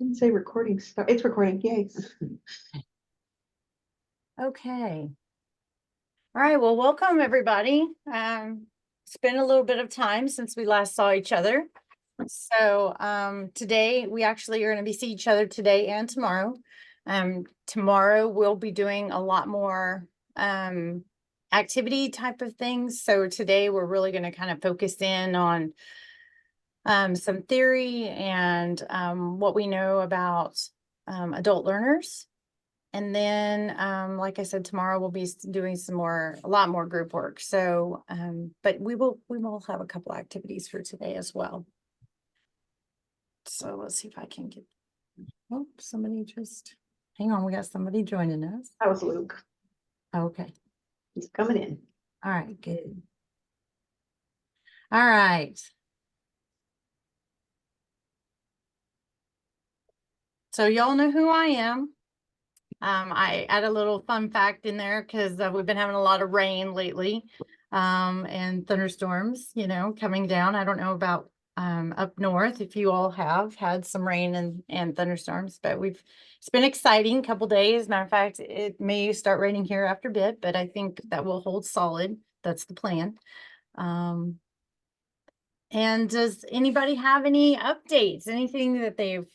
Didn't say recording start. It's recording. Yay. Okay. All right. Well, welcome everybody. It's been a little bit of time since we last saw each other. So today we actually are going to be seeing each other today and tomorrow. Tomorrow we'll be doing a lot more activity type of things. So today we're really going to kind of focus in on some theory and what we know about adult learners. And then, like I said, tomorrow we'll be doing a lot more group work. So, but we will have a couple activities for today as well. So let's see if I can get, oh, somebody just, hang on. We got somebody joining us. That was Luke. Okay. He's coming in. All right, good. All right. So y'all know who I am. I add a little fun fact in there because we've been having a lot of rain lately, and thunderstorms, coming down. I don't know about up north if you all have had some rain and thunderstorms, but it's been exciting couple days. Matter of fact, it may start raining here after a bit, but I think that will hold solid. That's the plan. And does anybody have any updates? Anything that they've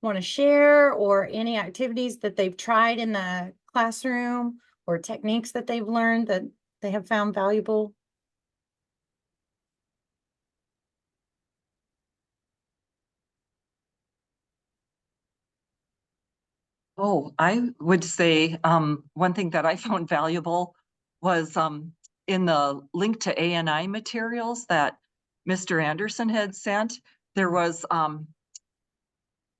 want to share, or any activities that they've tried in the classroom, or techniques that they've learned that they have found valuable? Oh, I would say one thing that I found valuable was in the link to ANI materials that Mr. Anderson had sent, there was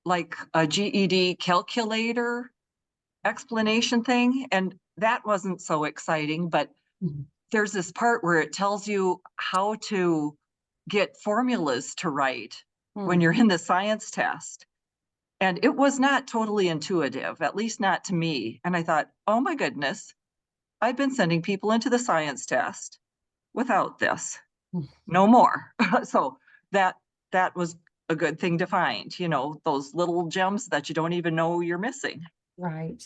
like a GED calculator explanation thing, and that wasn't so exciting, but there's this part where it tells you how to get formulas to write when you're in the science test. And it was not totally intuitive, at least not to me. And I thought, oh my goodness, I've been sending people into the science test without this. No more. So that was a good thing to find, those little gems that you don't even know you're missing. Right.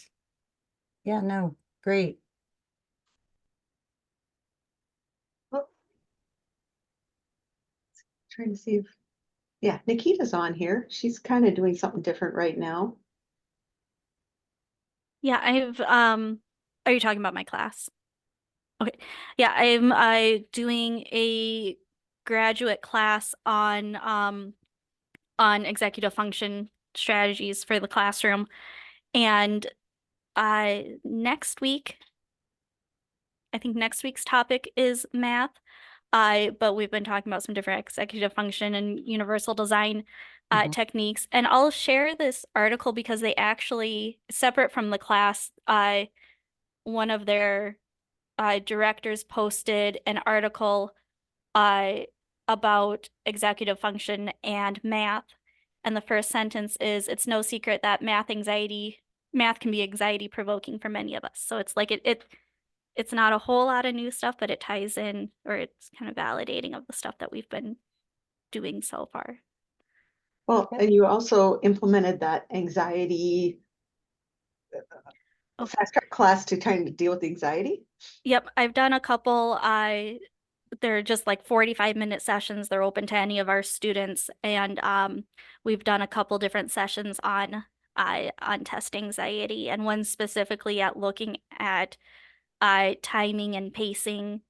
Yeah, no, great. Trying to see if, yeah, Nikita's on here. She's kind of doing something different right now. Yeah, are you talking about my class? Okay. Yeah, I'm doing a graduate class on executive function strategies for the classroom. And next week, I think next week's topic is math. But we've been talking about some different executive function and universal design techniques. And I'll share this article because they actually, separate from the class, one of their directors posted an article about executive function and math. And the first sentence is, "It's no secret that math can be anxiety provoking for many of us." So it's like it's not a whole lot of new stuff, but it ties in, or it's kind of validating of the stuff that we've been doing so far. Well, and you also implemented that anxiety fast track class to trying to deal with the anxiety. Yep, I've done a couple. They're just like 45-minute sessions. They're open to any of our students, and we've done a couple different sessions on test anxiety, and one specifically at looking at timing and pacing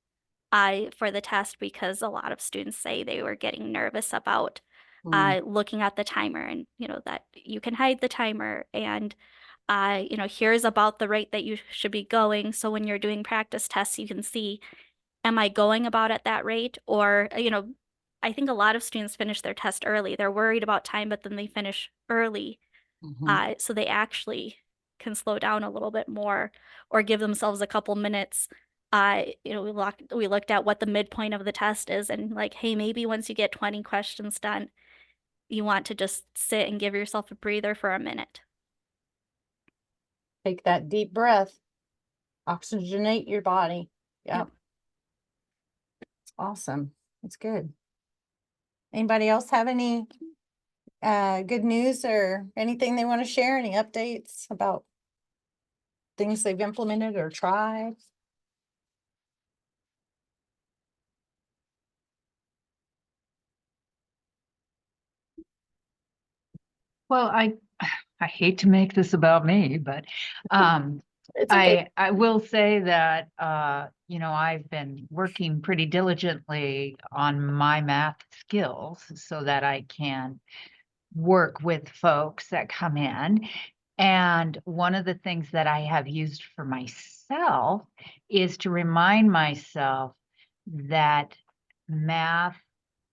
for the test, because a lot of students say they were getting nervous about looking at the timer, and that you can hide the timer, and here's about the rate that you should be going. So when you're doing practice tests, you can see, am I going about at that rate? Or, I think a lot of students finish their test early. They're worried about time, but then they finish early. So they actually can slow down a little bit more, or give themselves a couple minutes. We looked at what the midpoint of the test is, and like, hey, maybe once you get 20 questions done, you want to just sit and give yourself a breather for a minute. Take that deep breath, oxygenate your body. Yeah. Yep. Awesome. That's good. Anybody else have any good news or anything they want to share? Any updates about things they've implemented or tried? Well, I hate to make this about me, but It's okay. I will say that you know, I've been working pretty diligently on my math skills so that I can work with folks that come in. And one of the things that I have used for myself is to remind myself that math,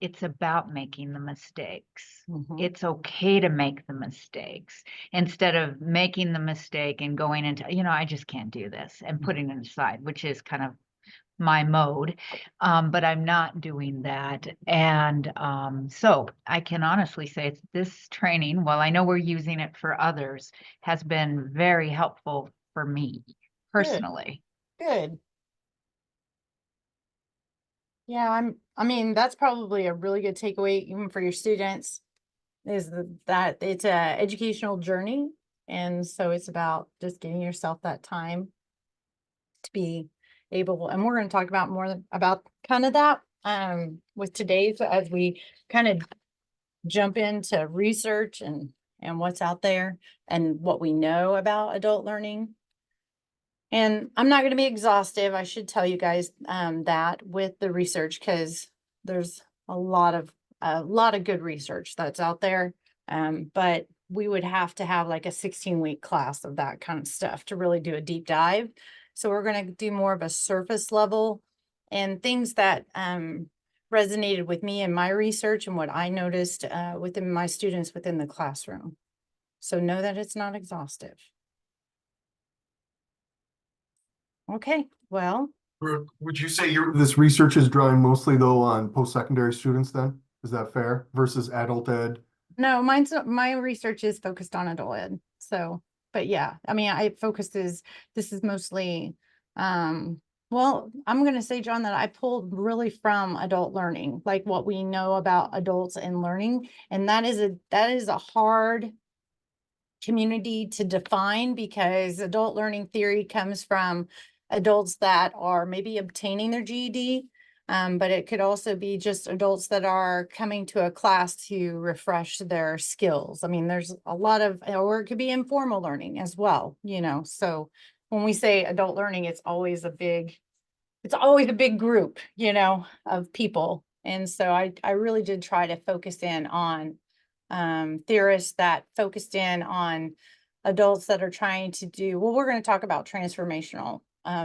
it's about making the mistakes. Mhm. It's okay to make the mistakes instead of making the mistake and going into, you know, I just can't do this and putting it aside, which is kind of my mode. But I'm not doing that. And so I can honestly say this training, while I know we're using it for others, has been very helpful for me personally. Good. Yeah, I mean, that's probably a really good takeaway even for your students is that it's a educational journey. And so it's about just giving yourself that time to be able, and we're going to talk about more about kind of that with today's as we kind of jump into research and what's out there and what we know about adult learning. And I'm not going to be exhaustive. I should tell you guys that with the research, because there's a lot of good research that's out there. But we would have to have like a 16-week class of that kind of stuff to really do a deep dive. So we're going to do more of a surface level and things that resonated with me in my research and what I noticed within my students within the classroom. So know that it's not exhaustive. Okay, well, Brooke, would you say this research is drawing mostly though on post-secondary students then? Is that fair versus adult ed? no, my research is focused on adult ed. So, but yeah, I mean, this is mostly, well, I'm going to say, John, that I pulled really from adult learning, like what we know about adults and learning. And that is a hard community to define because adult learning theory comes from adults that are maybe obtaining their GED, but it could also be just adults that are coming to a class to refresh their skills. I mean, there's a lot of, or it could be informal learning as well, you know. So when we say adult learning, it's always a big group, you know, of people. And so I really did try to focus in on theorists that focused in on adults that are trying to do, well, we're going to talk about transformational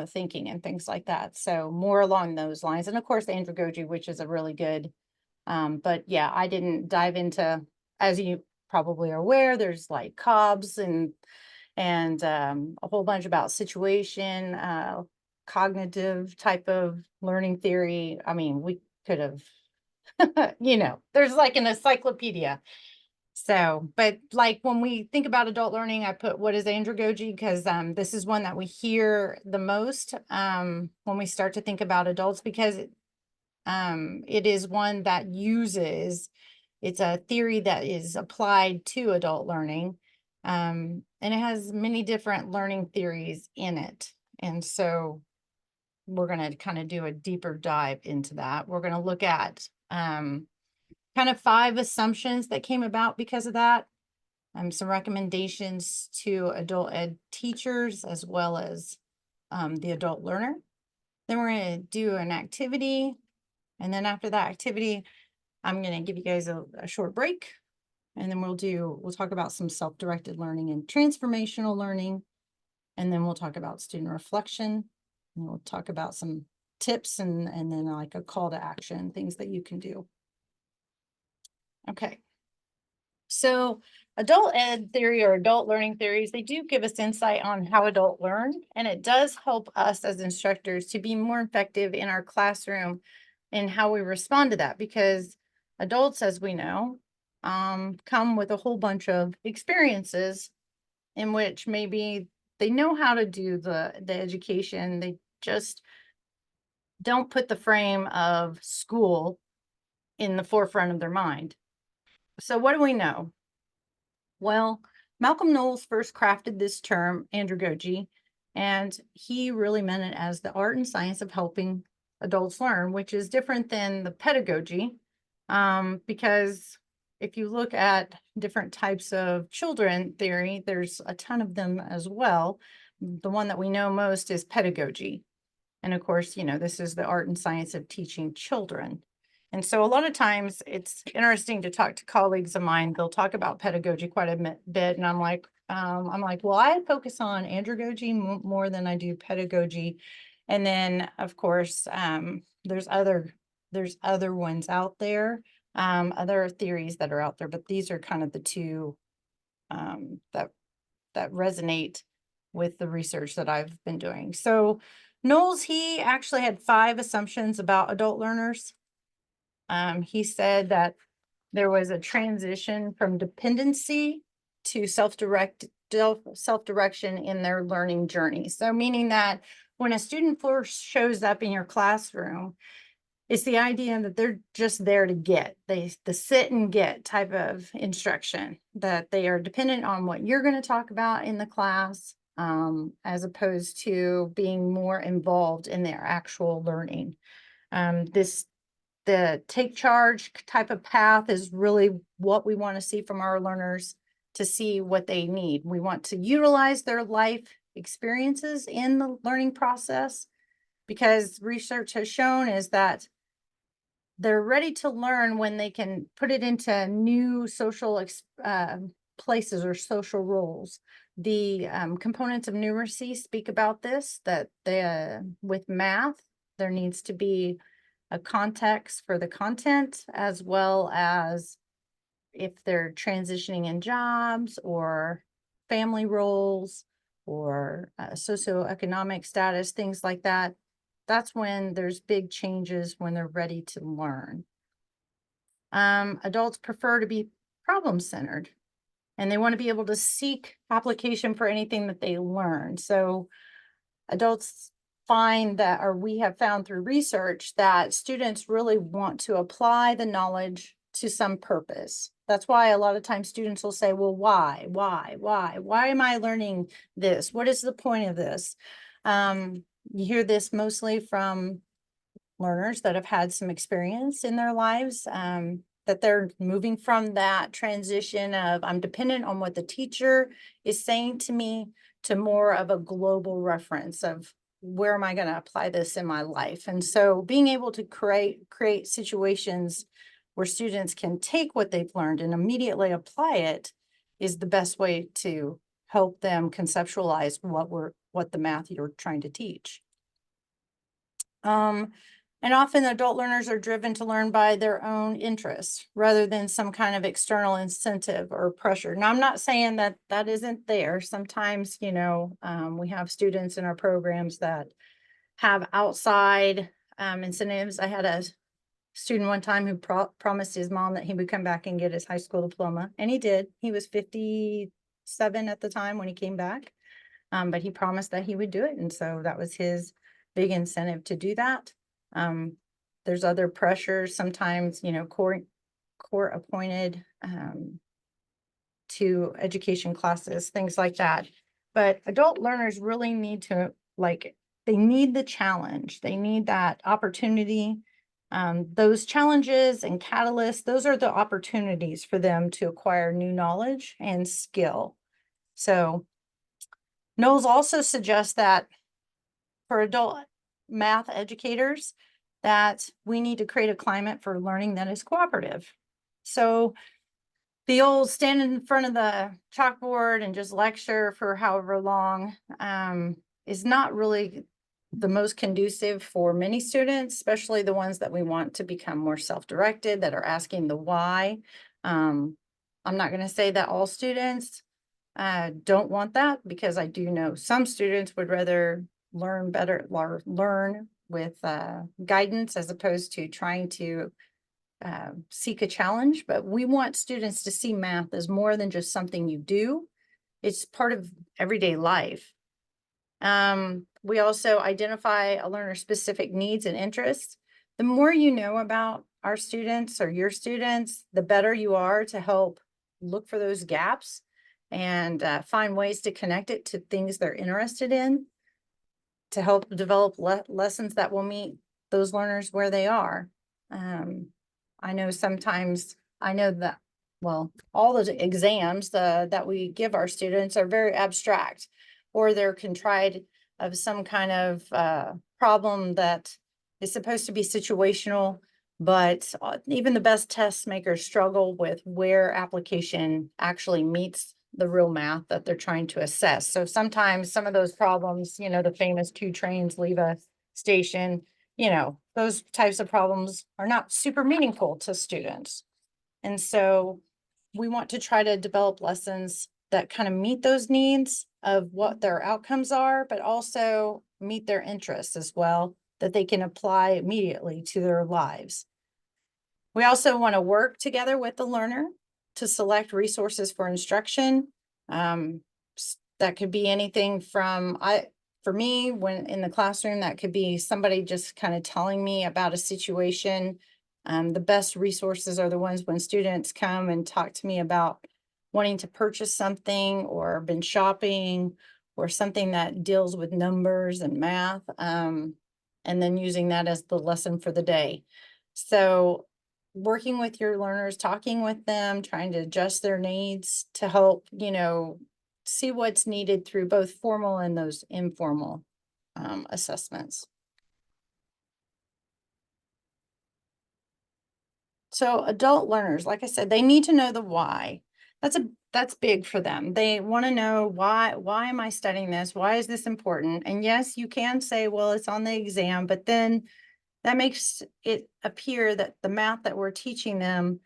thinking and things like that. So more along those lines. And of course, Andragogy, which is a really good, but yeah, I didn't dive into, as you probably are aware, there's like Cobb's and a whole bunch about situation, cognitive type of learning theory. I mean, we could have, you know, there's like an encyclopedia. So, but like when we think about adult learning, I put what is andragogy because this is one that we hear the most when we start to think about adults because it is one that it's a theory that is applied to adult learning. And it has many different learning theories in it. And so we're going to kind of do a deeper dive into that. We're going to look at kind of 5 assumptions that came about because of that. Some recommendations to adult ed teachers as well as the adult learner. Then we're going to do an activity. And then after that activity, I'm going to give you guys a short break. And then we'll talk about some self-directed learning and transformational learning. And then we'll talk about student reflection. And we'll talk about some tips and then like a call to action, things that you can do. Okay. So adult ed theory or adult learning theories, they do give us insight on how adults learn, and it does help us as instructors to be more effective in our classroom and how we respond to that because adults, as we know, come with a whole bunch of experiences in which maybe they know how to do the education. They just don't put the frame of school in the forefront of their mind. So what do we know? Well, Malcolm Knowles first crafted this term, andragogy, and he really meant it as the art and science of helping adults learn, which is different than the pedagogy, because if you look at different types of children theory, there's a ton of them as well. The one that we know most is pedagogy. And of course, you know, this is the art and science of teaching children. And so a lot of times it's interesting to talk to colleagues of mine. They'll talk about pedagogy quite a bit. And I'm like, well, I focus on andragogy more than I do pedagogy. And then of course, there's other ones out there, other theories that are out there, but these are kind of the two that resonate with the research that I've been doing. So Knowles, he actually had 5 assumptions about adult learners. He said that there was a transition from dependency to self-direction in their learning journey. So meaning that when a student first shows up in your classroom, it's the idea that they're just there to get, the sit and get type of instruction, that they are dependent on what you're going to talk about in the class, as opposed to being more involved in their actual learning. The take charge type of path is really what we want to see from our learners, to see what they need. We want to utilize their life experiences in the learning process, because research has shown is that they're ready to learn when they can put it into new social places or social roles. The components of numeracy speak about this, that with math, there needs to be a context for the content, as well as if they're transitioning in jobs or family roles or socioeconomic status, things like that. That's when there's big changes, when they're ready to learn. Adults prefer to be problem-centered, and they want to be able to seek application for anything that they learn. So adults find that, or we have found through research, that students really want to apply the knowledge to some purpose. That's why a lot of times students will say, well, why am I learning this? What is the point of this? You hear this mostly from learners that have had some experience in their lives, that they're moving from that transition of I'm dependent on what the teacher is saying to me, to more of a global reference of where am I going to apply this in my life? And so being able to create situations where students can take what they've learned and immediately apply it is the best way to help them conceptualize what the math you're trying to teach. And often adult learners are driven to learn by their own interests rather than some kind of external incentive or pressure. Now, I'm not saying that that isn't there. Sometimes, you know, we have students in our programs that have outside incentives. I had a student one time who promised his mom that he would come back and get his high school diploma, and he did. He was 57 at the time when he came back, but he promised that he would do it. And so that was his big incentive to do that. There's other pressures, sometimes, you know, court appointed to education classes, things like that. But adult learners really need to, they need the challenge. They need that opportunity. Those challenges and catalysts, those are the opportunities for them to acquire new knowledge and skill. So Knowles also suggests that for adult math educators, that we need to create a climate for learning that is cooperative. So the old stand in front of the chalkboard and just lecture for however long is not really the most conducive for many students, especially the ones that we want to become more self-directed, that are asking the why. I'm not going to say that all students don't want that, because I do know some students would rather learn better, learn with guidance as opposed to trying to seek a challenge. But we want students to see math as more than just something you do. It's part of everyday life. We also identify a learner's specific needs and interests. The more you know about our students or your students, the better you are to help look for those gaps and find ways to connect it to things they're interested in to help develop lessons that will meet those learners where they are. I know sometimes, I know that, well, all the exams that we give our students are very abstract, or they're contrived of some kind of problem that is supposed to be situational, but even the best test makers struggle with where application actually meets the real math that they're trying to assess. So sometimes some of those problems, you know, the famous 2 trains leave a station, you know, those types of problems are not super meaningful to students. And so we want to try to develop lessons that kind of meet those needs of what their outcomes are, but also meet their interests as well, that they can apply immediately to their lives. We also want to work together with the learner to select resources for instruction. That could be anything from, for me, when in the classroom, that could be somebody just kind of telling me about a situation. The best resources are the ones when students come and talk to me about wanting to purchase something or been shopping or something that deals with numbers and math, and then using that as the lesson for the day. So working with your learners, talking with them, trying to adjust their needs to help, you know, see what's needed through both formal and those informal assessments. So adult learners, like I said, they need to know the why. That's big for them. They want to know why am I studying this? Why is this important? And yes, you can say, well, it's on the exam, but then that makes it appear that the math that we're teaching them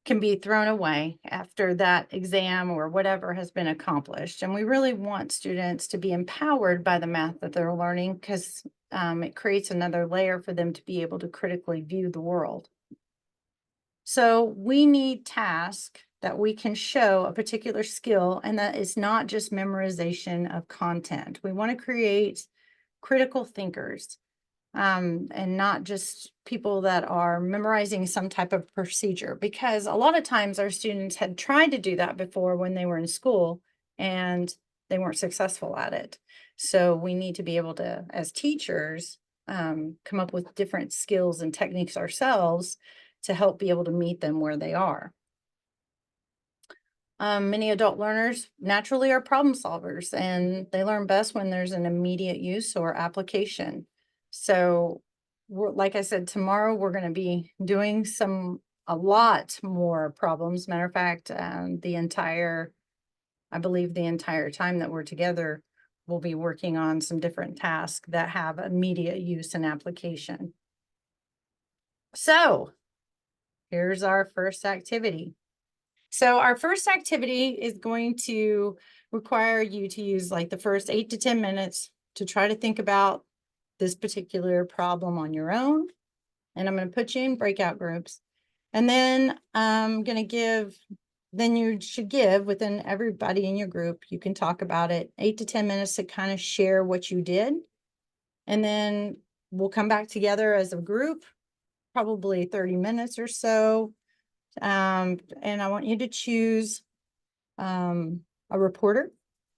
can be thrown away after that exam or whatever has been accomplished. And we really want students to be empowered by the math that they're learning, because it creates another layer for them to be able to critically view the world. So we need tasks that we can show a particular skill, and that is not just memorization of content. We want to create critical thinkers, and not just people that are memorizing some type of procedure, because a lot of times our students had tried to do that before when they were in school and they weren't successful at it. So we need to be able to, as teachers, come up with different skills and techniques ourselves to help be able to meet them where they are. Many adult learners naturally are problem solvers, and they learn best when there's an immediate use or application. So like I said, tomorrow we're going to be doing a lot more problems. Matter of fact, I believe the entire time that we're together, we'll be working on some different tasks that have immediate use and application. So here's our first activity. So our first activity is going to require you to use like the first 8 to 10 minutes to try to think about this particular problem on your own. And I'm going to put you in breakout groups. And then I'm going to then you should give within everybody in your group, you can talk about it, 8 to 10 minutes to kind of share what you did. And then we'll come back together as a group, probably 30 minutes or so. And I want you to choose a reporter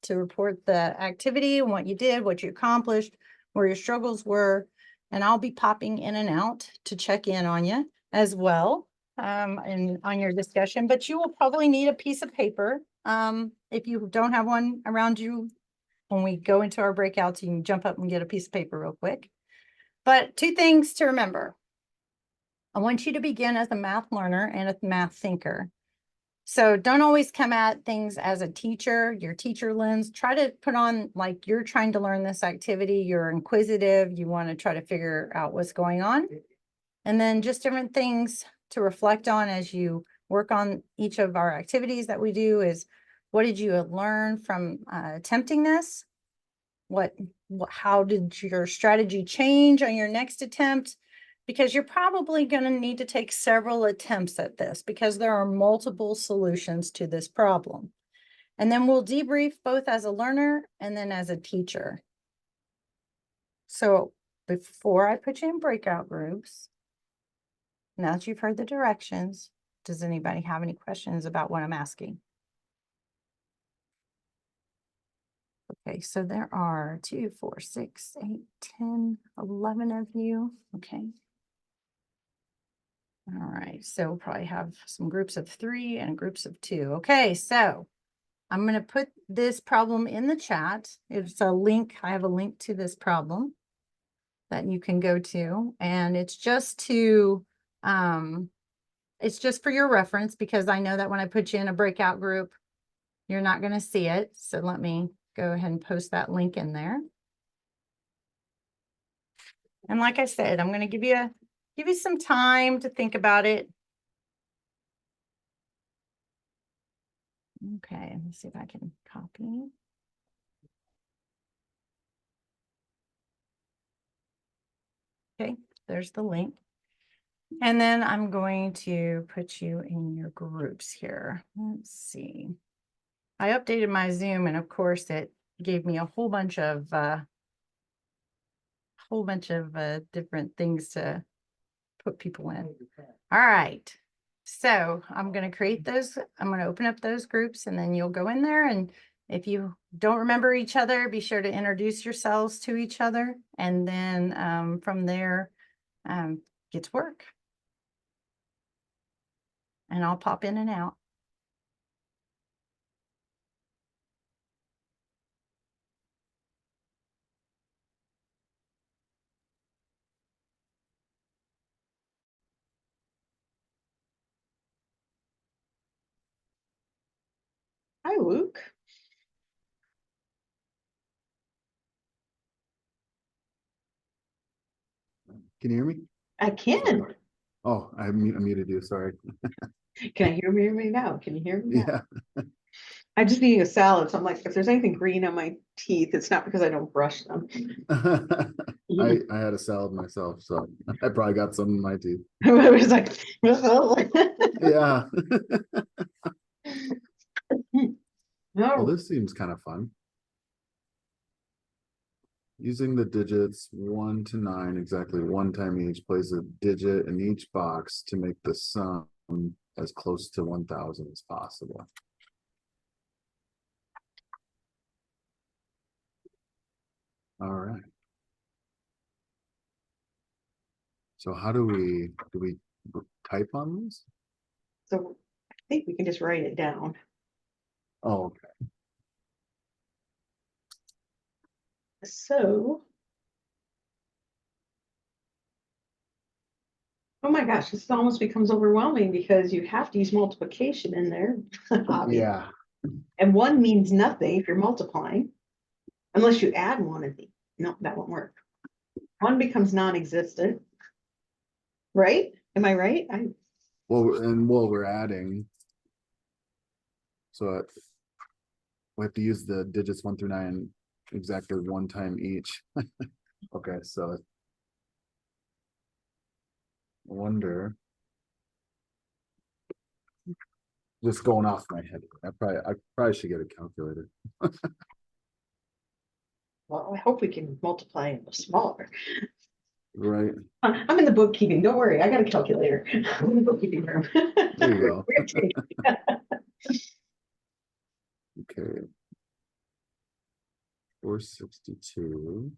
to report the activity, what you did, what you accomplished, where your struggles were. And I'll be popping in and out to check in on you as well, and on your discussion. But you will probably need a piece of paper. If you don't have one around you, when we go into our breakouts, you can jump up and get a piece of paper real quick. But 2 things to remember. I want you to begin as a math learner and a math thinker. So don't always come at things as a teacher, your teacher lens. Try to put on like you're trying to learn this activity, you're inquisitive, you want to try to figure out what's going on. And then just different things to reflect on as you work on each of our activities that we do is, what did you learn from attempting this? How did your strategy change on your next attempt? Because you're probably going to need to take several attempts at this because there are multiple solutions to this problem. And then we'll debrief both as a learner and then as a teacher. So before I put you in breakout groups, now that you've heard the directions, does anybody have any questions about what I'm asking? Okay, so there are 2, 4, 6, 8, 10, 11 of you. Okay. All right, so we'll probably have some groups of 3 and groups of 2. Okay, so I'm going to put this problem in the chat. It's a link. I have a link to this problem that you can go to, and it's just to, it's just for your reference, because I know that when I put you in a breakout group, you're not going to see it. So let me go ahead and post that link in there. And like I said, I'm going to give you some time to think about it. Okay, let me see if I can copy. Okay, there's the link. And then I'm going to put you in your groups here. Let's see. I updated my Zoom, and of course it gave me a whole bunch of different things to put people in. All right. So I'm going to create those. I'm going to open up those groups, and then you'll go in there. And if you don't remember each other, be sure to introduce yourselves to each other. And then from there, get to work. And I'll pop in and out. Hi, Luke. Can you hear me? I can. Oh, I muted you, sorry. Can I hear me now? Can you hear me now? Yeah. I'm just eating a salad, so I'm like, if there's anything green on my teeth, it's not because I don't brush them. I had a salad myself, so I probably got some in my teeth. I was like, Yeah. Well, no. this seems kind of fun. Using the digits 1 to 9, exactly one time each, place a digit in each box to make the sum as close to 1,000 as possible. All right. So how do we type on this? So I think we can just write it down. Oh, okay. So, oh my gosh, this almost becomes overwhelming because you have to use multiplication in there. obviously. Yeah. And 1 means nothing if you're multiplying, unless you add 1 of these. No, that won't work. 1 becomes non-existent. Right? Am I right? Well, and while we're adding, so we have to use the digits 1 through 9 exactly one time each. Okay, so I wonder, just going off my head, I probably should get a calculator. Well, I hope we can multiply it smaller. Right, I'm in the bookkeeping. Don't worry, I got a calculator. I'm in the bookkeeping room. there you go. We're taking- Okay. 462.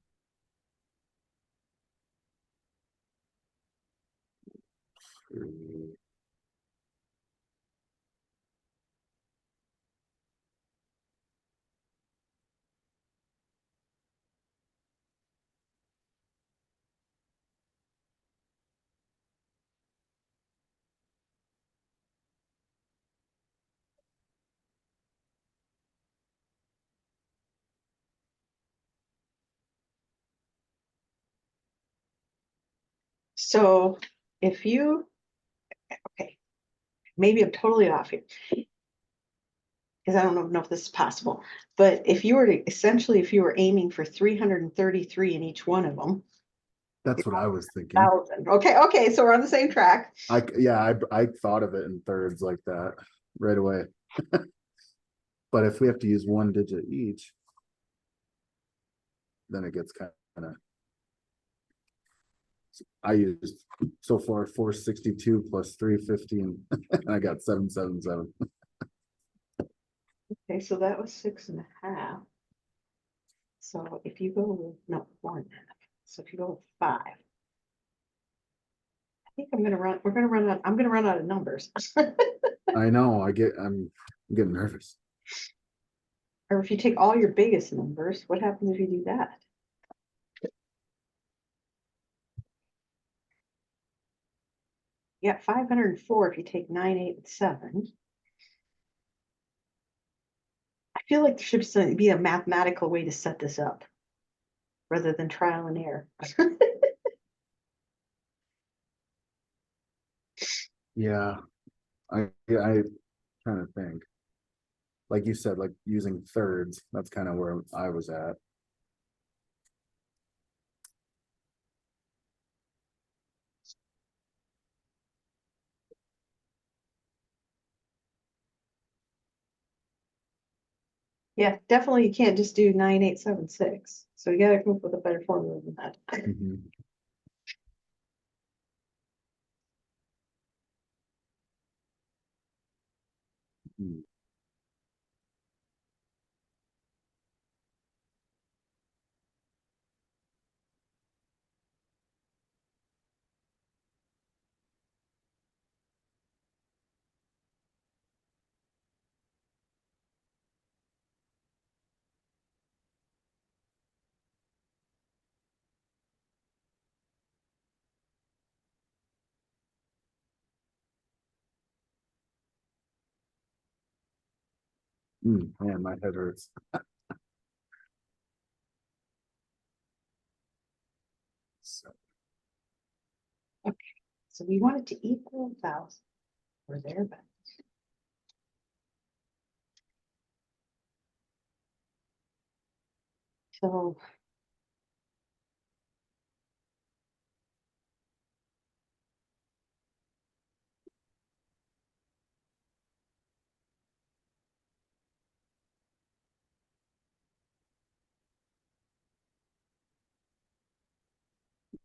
So if you, okay, maybe I'm totally off here. Because I don't know if this is possible, but if you were to, essentially, if you were aiming for 333 in each one of them, That's what I was thinking. 1,000. Okay, so we're on the same track. I thought of it in thirds like that right away. But if we have to use one digit each, then it gets kind of I used so far 462 plus 350 and I got 777. Okay, so that was 6.5. So if you go with, no, 1.5. So if you go with 5. I think I'm gonna run, I'm gonna run out of numbers. I know, I'm getting nervous. Or if you take all your biggest numbers, what happens if you do that? You got 504 if you take 9, 8, and 7. I feel like there should be a mathematical way to set this up rather than trial and error. Yeah, I trying to think. Like you said, like using thirds, that's kind of where I was at. Yeah, definitely you can't just do 9, 8, 7, 6. So you gotta come up with a better formula than that. Mhm. Mm. Man, my head hurts. So, So we want it to equal 1,000 or thereabouts. So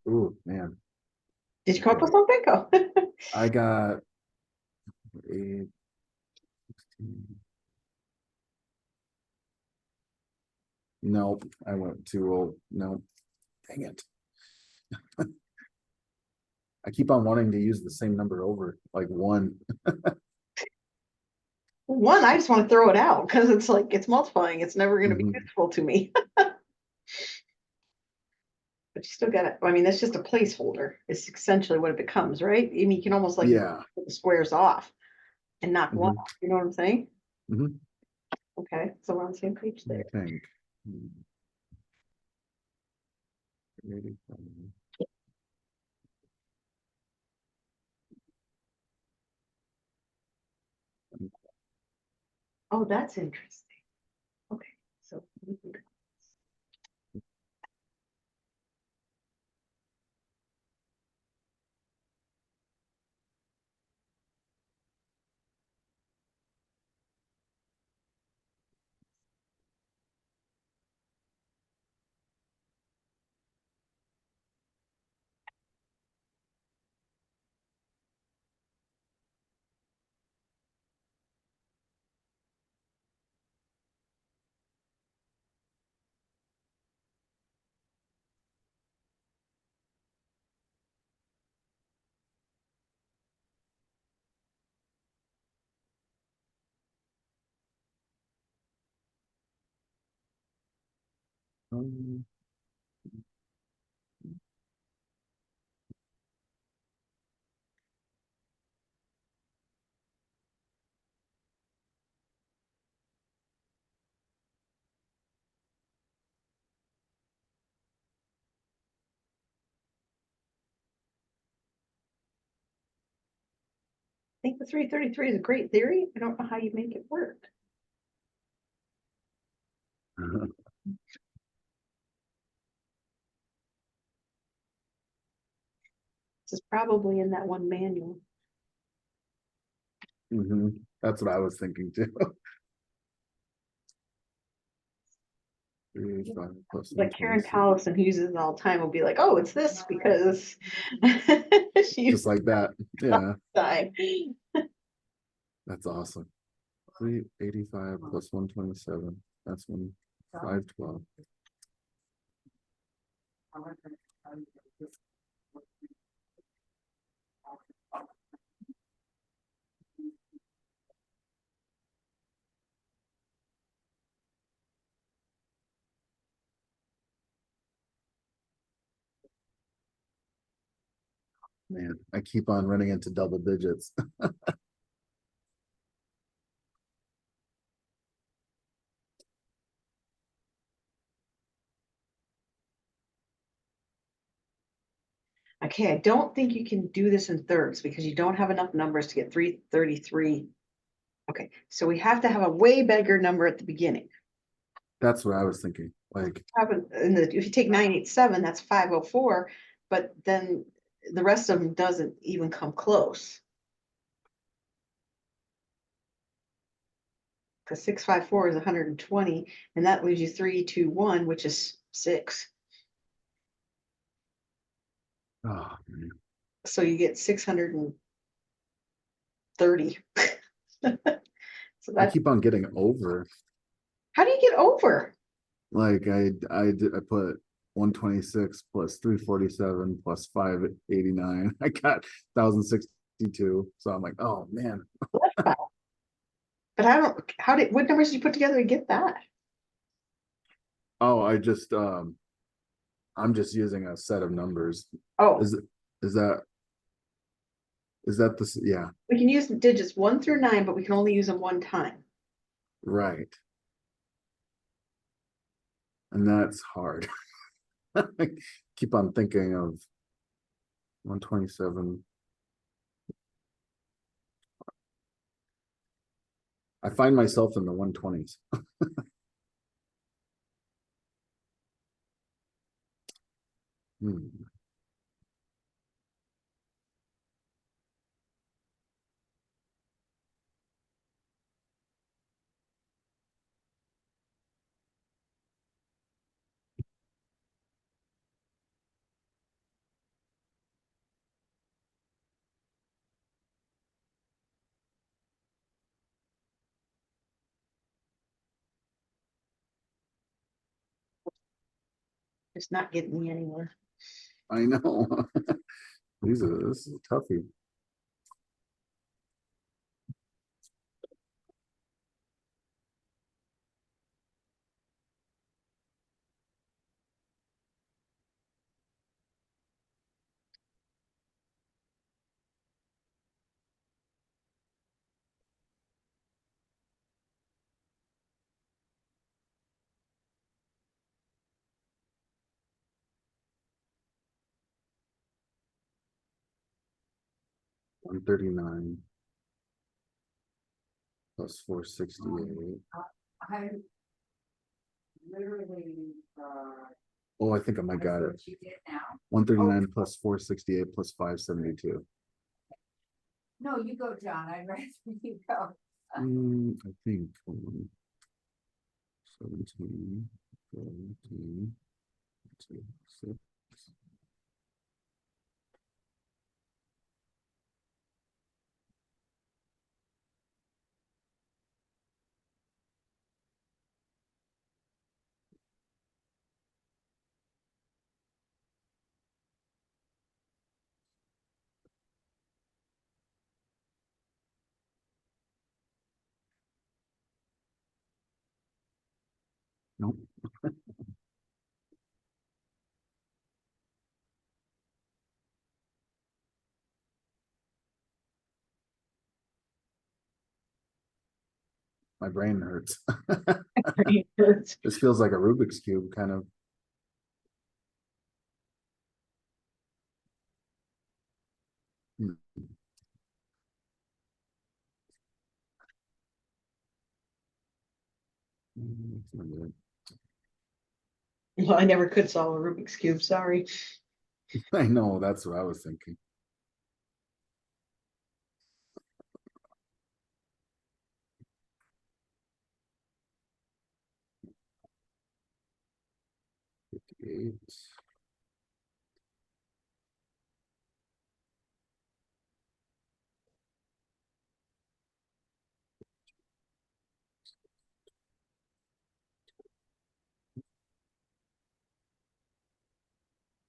ooh, man, did you come up with something? Go. I got 8, 16. Nope, I went too old. Nope, dang it. I keep on wanting to use the same number over, like 1. One, I just want to throw it out because it's like it's multiplying. It's never going to be Mhm. useful to me. But you still got it. I mean, that's just a placeholder. It's essentially what it becomes, right? I mean, you can almost like Yeah. put the squares off and knock one Mhm. off. You know what I'm saying? Mhm. Okay, so we're on the same page I there. think. 85. Oh, that's interesting. Okay, so Um, I think the 333 is a great theory. I don't know how you make it work. This is probably in that one manual. That's what I was thinking too. 385 plus Like Karen 126. Collison, who uses it all the time, will be like, oh, it's this because she Just like that. Yeah, time. that's awesome. 385 plus 127. That's 512. Man, I keep on running into double digits. Okay, I don't think you can do this in thirds because you don't have enough numbers to get 333. Okay, so we have to have a way bigger number at the beginning. That's what I was thinking. Like, If you take 987, that's 504, but then the rest of them doesn't even come close. Because 654 is 120, and that leaves you 321, which is 6. oh man. So you get 630. So I that's, keep on getting over. how do you get over? Like I put 126 plus 347 plus 589. I got 1062. So I'm like, oh man. But I don't, what numbers did you put together to get that? Oh, I'm just using a set of numbers. Oh, Is that this? Yeah, we can use the digits 1 through 9, but we can only use them one time. right. And that's hard. Keep on thinking of 127. I find myself in the 120s. Hmm. It's not getting me anywhere. I know. This is a toughie. One 39 plus 468. I literally, Oh, I think I might got it. you did now. 139 plus 468 plus 572. No, you go, John. I'd rather you go. I think 17, 17, 6. Nope. My brain hurts. This feels like a Rubik's Cube kind of. Hmm. That's not good. Well, I never could solve a Rubik's Cube, sorry. I know, that's what I was thinking. Eight.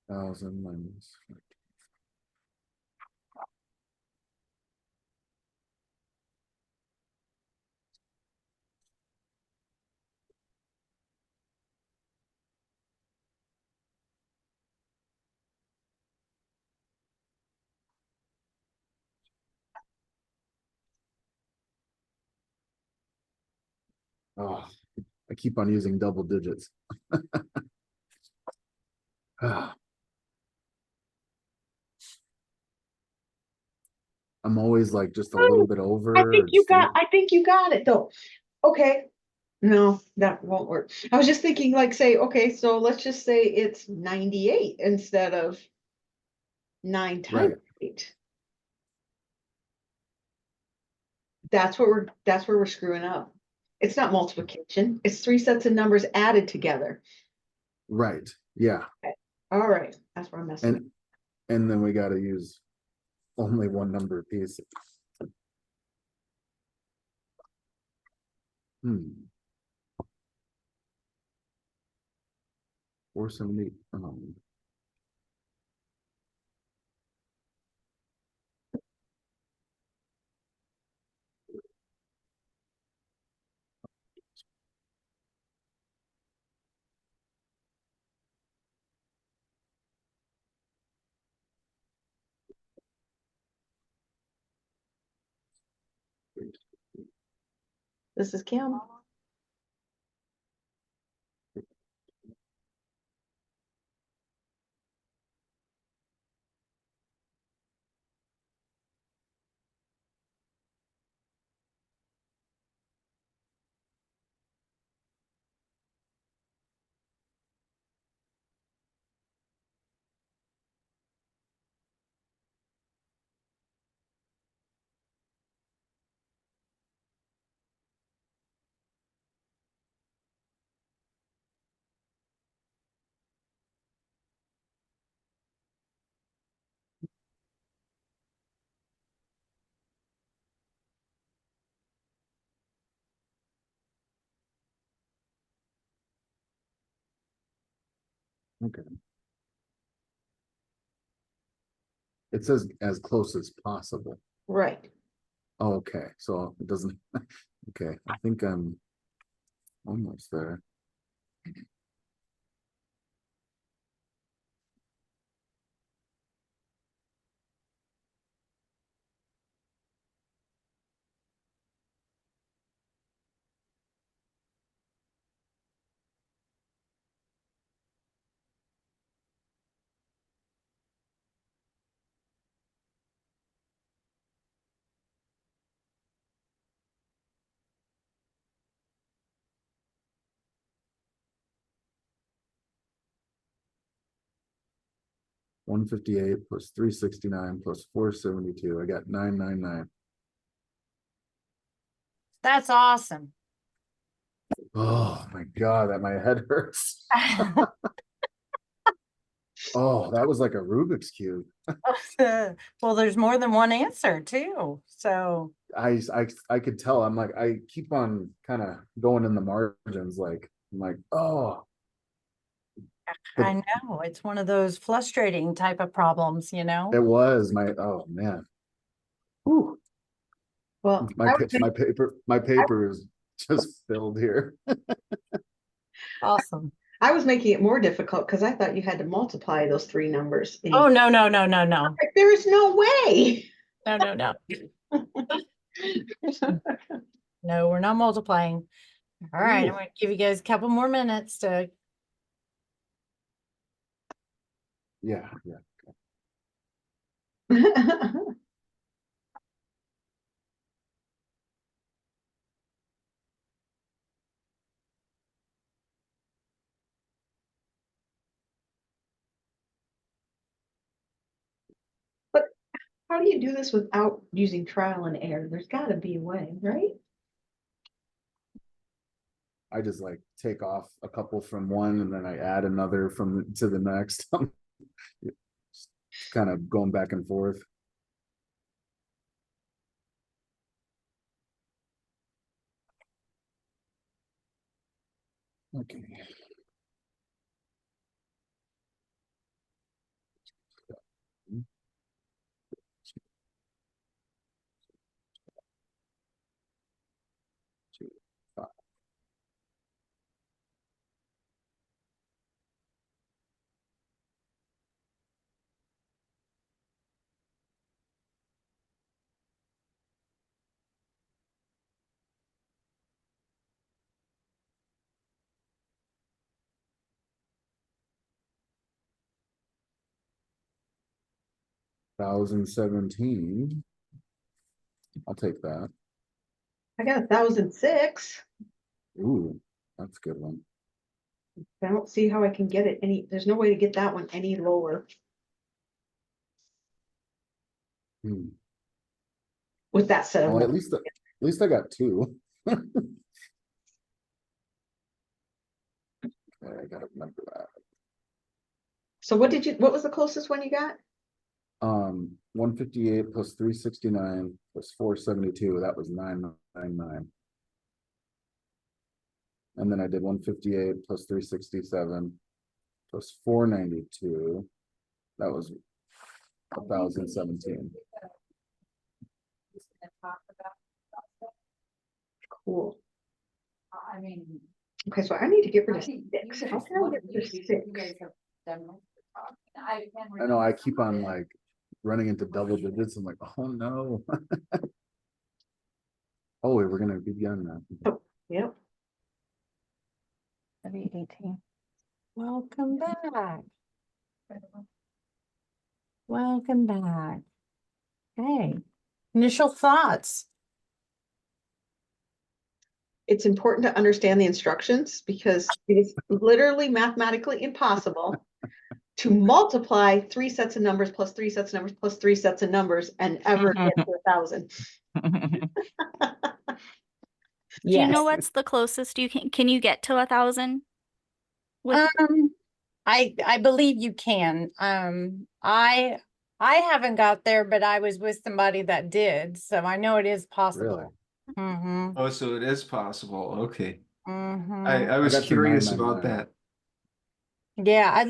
Thousand minus. Oh, I keep on using double digits. Ah. I'm always like just a little bit over. or just a little- I think you got it though. Okay. No, that won't work. I was just thinking like, say, okay, so let's just say it's 98 instead of 9 times Right. 8. That's where we're screwing up. It's not multiplication. It's 3 sets of numbers added together. Right, yeah, All right, that's where I'm messing up. and then we gotta use only one number piece. Hmm. 470, This is Kim. okay. It says as close as possible. Right. Oh, okay, so it doesn't, okay, I think I'm almost there. One 58 plus 369 plus 472. I got 999. That's awesome. Oh my god, that my head hurts. Oh, that was like a Rubik's cube. Well, there's more than one answer too, so. I could tell. I'm like, I keep on kind of going in the margins. Like, I'm like, oh, But- I know, it's one of those frustrating type of problems, it know? was my, oh man. Whew, Well, my paper is just filled here. Awesome. I was making it more difficult because I thought you had to multiply those 3 numbers. Oh, no, no, no, no, no, There is no way. no, no, no. No, we're not multiplying. All right, I'm Ooh. gonna give you guys a couple more minutes to, Yeah, yeah. But how do you do this without using trial and error? There's got to be a way, right? I just like take off a couple from one and then I add another to the next. Kind of going back and forth. Okay. $1,017. I'll take that. I got 1,006. Ooh, that's a good one. I don't see how I can get it there's no way to get that one any lower Hmm. with that set of Well, numbers. at least I got two. Okay, I gotta remember that. So what was the closest one you got? 158 plus 369 plus 472. That was 999. And then I did 158 plus 367 plus 492. That was 1,017. Cool. I mean. Okay, so I need to get rid of 6. How can I get rid of 6? I know I keep on like running into double digits. I'm like, oh no. Oh, we're gonna begin now. Yep. 18. Welcome back. Welcome back. Hey, initial thoughts. It's important to understand the instructions because it is literally mathematically impossible to multiply 3 sets of numbers plus 3 sets of numbers plus 3 sets of numbers and ever get to 1,000. Do you know what's the closest you can you get to 1,000? I believe you can. I haven't got there, but I was with somebody that did, so I know it is possible. Mm-hmm. Oh, so it is possible. Okay. Mm-hmm. I was got to curious about 999. that. Yeah, at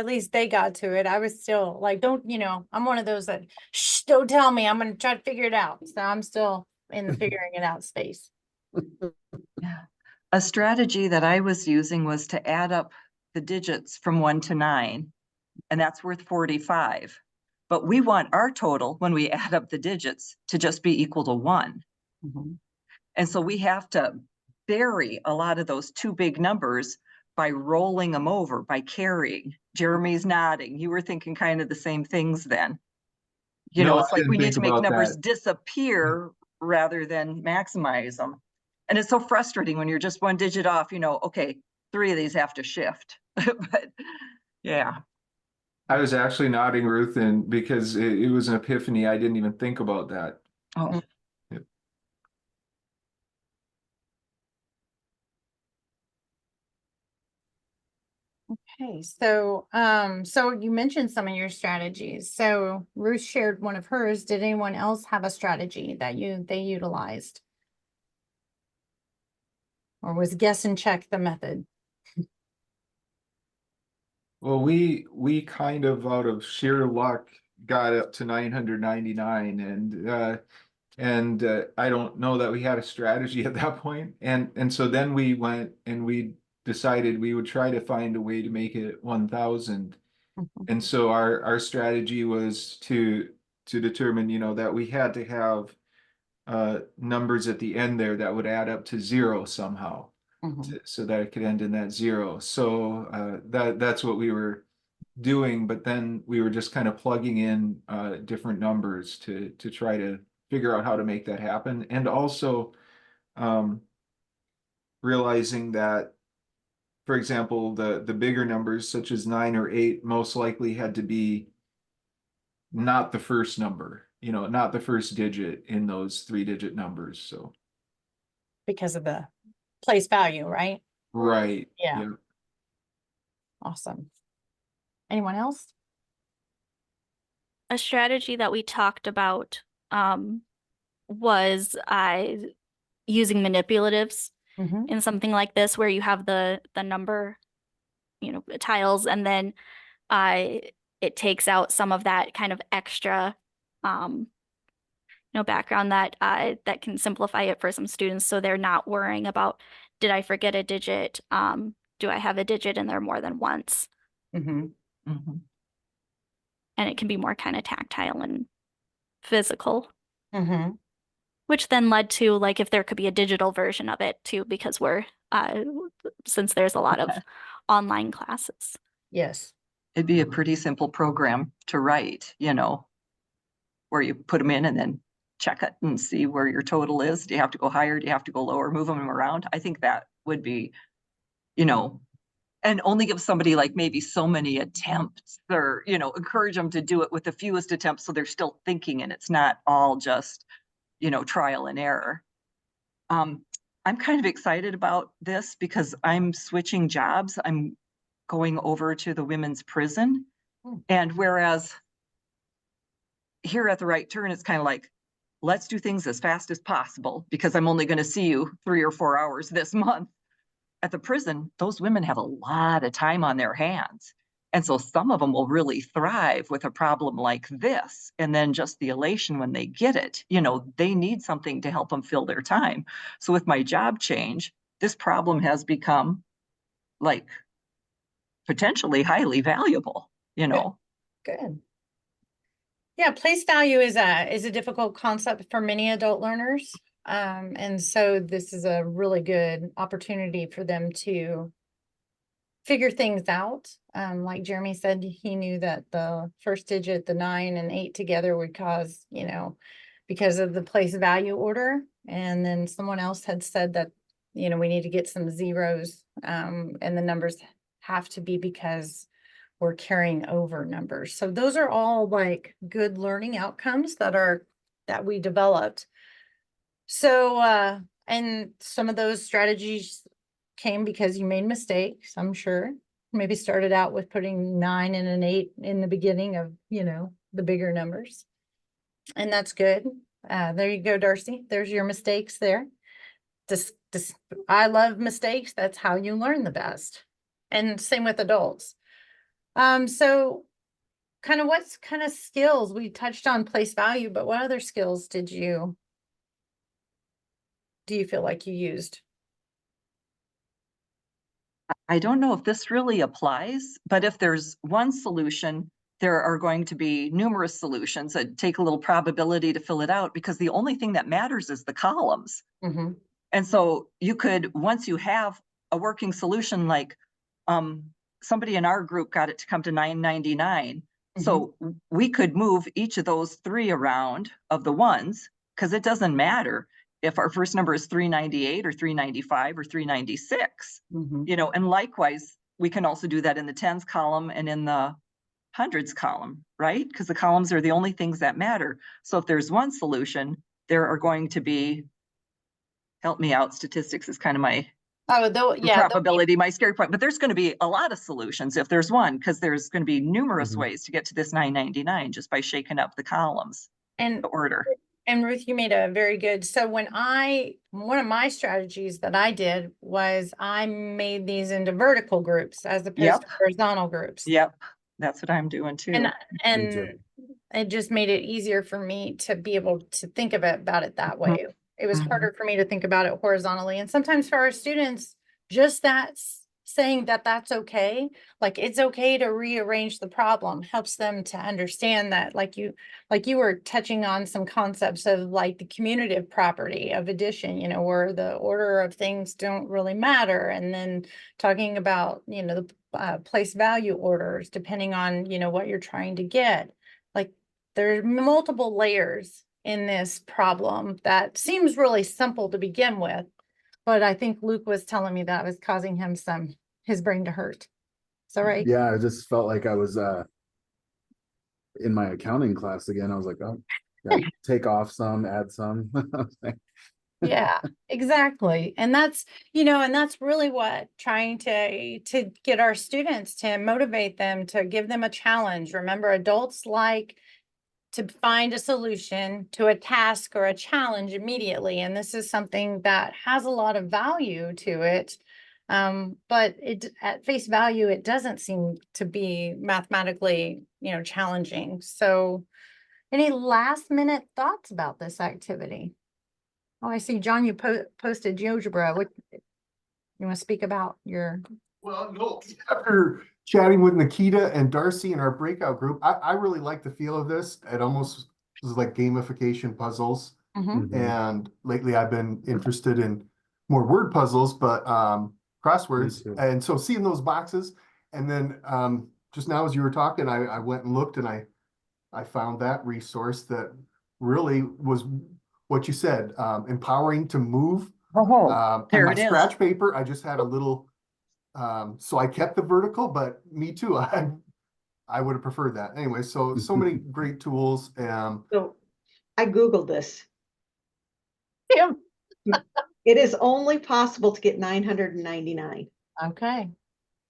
least they got to it. I was still like, don't, I'm one of those that, shh, don't tell me. I'm going to try to figure it out. So I'm still in the figuring it out space. A strategy that I was using was to add up the digits from 1 to 9, and that's worth 45. But we want our total when we add up the digits to just be equal to 1. Mm-hmm. And so we have to bury a lot of those two big numbers by rolling them over, by carrying. Jeremy's nodding. You were thinking kind of the same things then. No, It's I like we didn't need to think make about numbers that. disappear rather than maximize them. And it's so frustrating when you're just one digit off, okay, 3 of these have to shift. But yeah. I was actually nodding, Ruth, and because it was an epiphany. I didn't even think about that. Oh, Okay, so you mentioned some of your strategies. So Ruth shared one of hers. Did anyone else have a strategy that they utilized? Or was guess and check the method? Well, we kind of out of sheer luck got up to 999, and I don't know that we had a strategy at that point. And so then we went and we decided we would try to find a way to make it 1,000. And so our strategy was to determine, that we had to have numbers at the end there that would add up to 0 somehow, so that it could end in that 0. So that's what we were doing, but then we were just kind of plugging in different numbers to try to figure out how to make that happen. And also realizing that, for example, the bigger numbers such as 9 or 8 most likely had to be not the first number, not the first digit in those 3-digit numbers. So Because of the place value, right? Right. Yeah. Awesome. Anyone else? A strategy that we talked about was using manipulatives Mm-hmm. in something like this where you have the number, tiles, and then it takes out some of that kind of extra background that can simplify it for some students so they're not worrying about, did I forget a digit? Do I have a digit in there more than once? Mm-hmm. Mhm. And it can be more kind of tactile and physical, Mm-hmm. which then led to like if there could be a digital version of it too, because since there's a lot of online classes. Yes. It'd be a pretty simple program to write, where you put them in and then check it and see where your total is. Do you have to go higher? Do you have to go lower? Move them around? I think that would be, and only give somebody like maybe so many attempts or, encourage them to do it with the fewest attempts so they're still thinking and it's not all just, trial and error. I'm kind of excited about this because I'm switching jobs. I'm going over to the women's prison. And whereas here at the Right Turn, it's kind of like, let's do things as fast as possible because I'm only going to see you 3 or 4 hours this month. At the prison, those women have a lot of time on their hands. And so some of them will really thrive with a problem like this. And then just the elation when they get it, they need something to help them fill their time. So with my job change, this problem has become like potentially highly valuable, Good. Yeah, place value is a difficult concept for many adult learners. And so this is a really good opportunity for them to figure things out. Like Jeremy said, he knew that the first digit, the 9 and 8 together would cause, because of the place value order. And then someone else had said that, we need to get some zeros, and the numbers have to be because we're carrying over numbers. So those are all like good learning outcomes that we developed. So, and some of those strategies came because you made mistakes, I'm sure. Maybe started out with putting 9 and an 8 in the beginning of, the bigger numbers. And that's good. There you go, Darcy. There's your mistakes there. I love mistakes. That's how you learn the best. And same with adults. So what kind of skills we touched on place value, but what other skills do you feel like you used? I don't know if this really applies, but if there's one solution, there are going to be numerous solutions that take a little probability to fill it out because the only thing that matters is the columns. Mm-hmm. And so you could, once you have a working solution, like somebody in our group got it to come to 999. Mm-hmm. So we could move each of those 3 around of the ones because it doesn't matter if our first number is 398 or 395 or 396, and likewise, we can also do that in the tens column and in the hundreds column, right? Because the columns are the only things that matter. So if there's one solution, there are going to be, help me out, statistics is kind of my probability, my scary point, but there's going to be a lot of solutions if there's one, because there's going to be numerous ways to get to this 999 just by shaking up the columns and the order. And Ruth, you made a very good, so one of my strategies that I did was I made these into vertical groups as opposed to horizontal groups. Yep. That's what I'm doing too. And it just made it easier for me to be able to think about it that way. It was harder for me to think about it horizontally. And sometimes for our students, just that saying that that's okay, like it's okay to rearrange the problem, helps them to understand that, like you were touching on some concepts of like the commutative property of addition, where the order of things don't really matter. And then talking about, the place value orders, depending on, what you're trying to get. Like there are multiple layers in this problem that seems really simple to begin with. But I think Luke was telling me that was causing him his brain to hurt. Is that right? Yeah, I just felt like I was in my accounting class again. I was like, oh, yeah, take off some, add some. Yeah, exactly. And that's, and that's really what trying to get our students to motivate them, to give them a challenge. Remember, adults like to find a solution to a task or a challenge immediately. And this is something that has a lot of value to it. But at face value, it doesn't seem to be mathematically, challenging. So any last minute thoughts about this activity? Oh, I see, John, you posted GeoGebra. What, you want to speak about your? Well, no, after chatting with Nikita and Darcy in our breakout group, I really like the feel of this. It almost was like gamification puzzles. Mhm. And lately I've been interested in more word puzzles, but crosswords. too. And so seeing those boxes, and then just now as you were talking, I went and looked and I found that resource that really was what you said, empowering to move. Oh, And there my it is. scratch paper, I just had a little, so I kept the vertical, but me too. I would have preferred that. Anyway, so many great tools. So I Googled this. Yeah. It is only possible to get 999. Okay.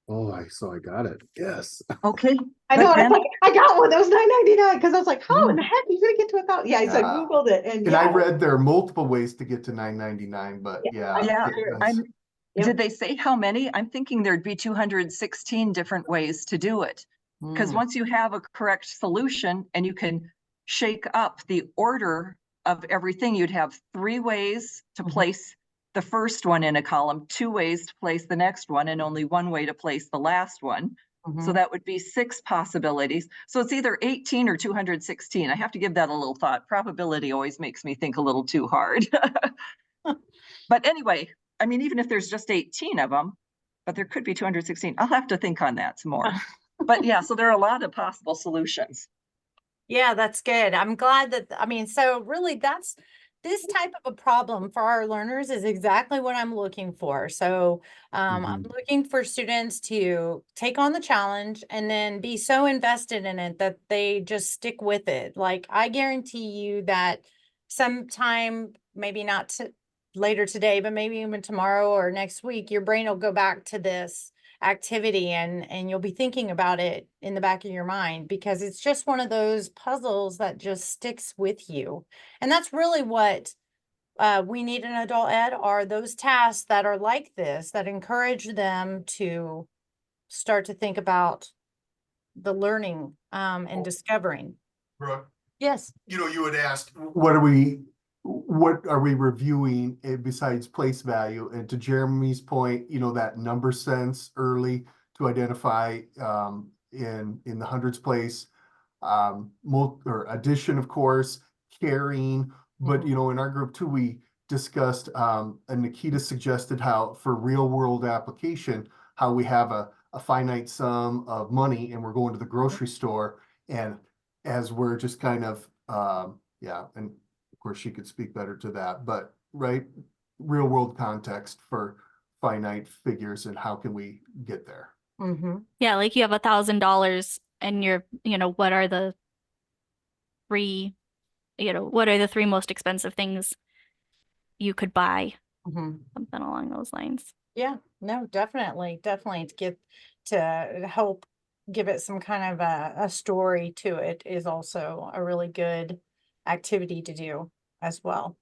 Oh, so I got it. Yes. Okay. I know, But and I was then- like, I got one that was 999 because I was like, how in the heck are you gonna get to 1,000? Yeah, so I Yeah. Googled it and And I yeah. read there are multiple ways to get to 999, but yeah. Yeah, that's- Yep. Did they say how many? I'm thinking there'd be 216 different ways to do it. Because Mm. once you have a correct solution and you can shake up the order of everything, you'd have 3 ways to Mhm. place the first one in a column, 2 ways to place the next one, and only 1 way to place the last one. So Mhm. that would be 6 possibilities. So it's either 18 or 216. I have to give that a little thought. Probability always makes me think a little too hard. But anyway, I mean, even if there's just 18 of them, but there could be 216. I'll have to think on that some more. But yeah, so there are a lot of possible solutions. Yeah, that's good. I'm glad that, so really that's this type of a problem for our learners is exactly what I'm looking for. So I'm looking for students to take on the challenge and then be so invested in it that they just stick with it. Like I guarantee you that sometime, maybe not later today, but maybe even tomorrow or next week, your brain will go back to this activity and you'll be thinking about it in the back of your mind because it's just one of those puzzles that just sticks with you. And that's really what we need in adult ed are those tasks that are like this, that encourage them to start to think about the learning and discovering. Brooke, Yes. you had asked, what are we reviewing besides place value? And to Jeremy's point, that number sense early to identify in the hundreds place, or addition, of course, carrying. But in our group too, we discussed and Nikita suggested how for real world application, how we have a finite sum of money and we're going to the grocery store, and as we're just kind of and of course she could speak better to that, but right, real world context for finite figures and how can we get there. Mm-hmm. Yeah, like you have $1,000 and you're, what are the 3, what are the 3 most expensive things you could buy? Mm-hmm. Something along those lines. Yeah, no, definitely to help give it some kind of a story to it is also a really good activity to do as well.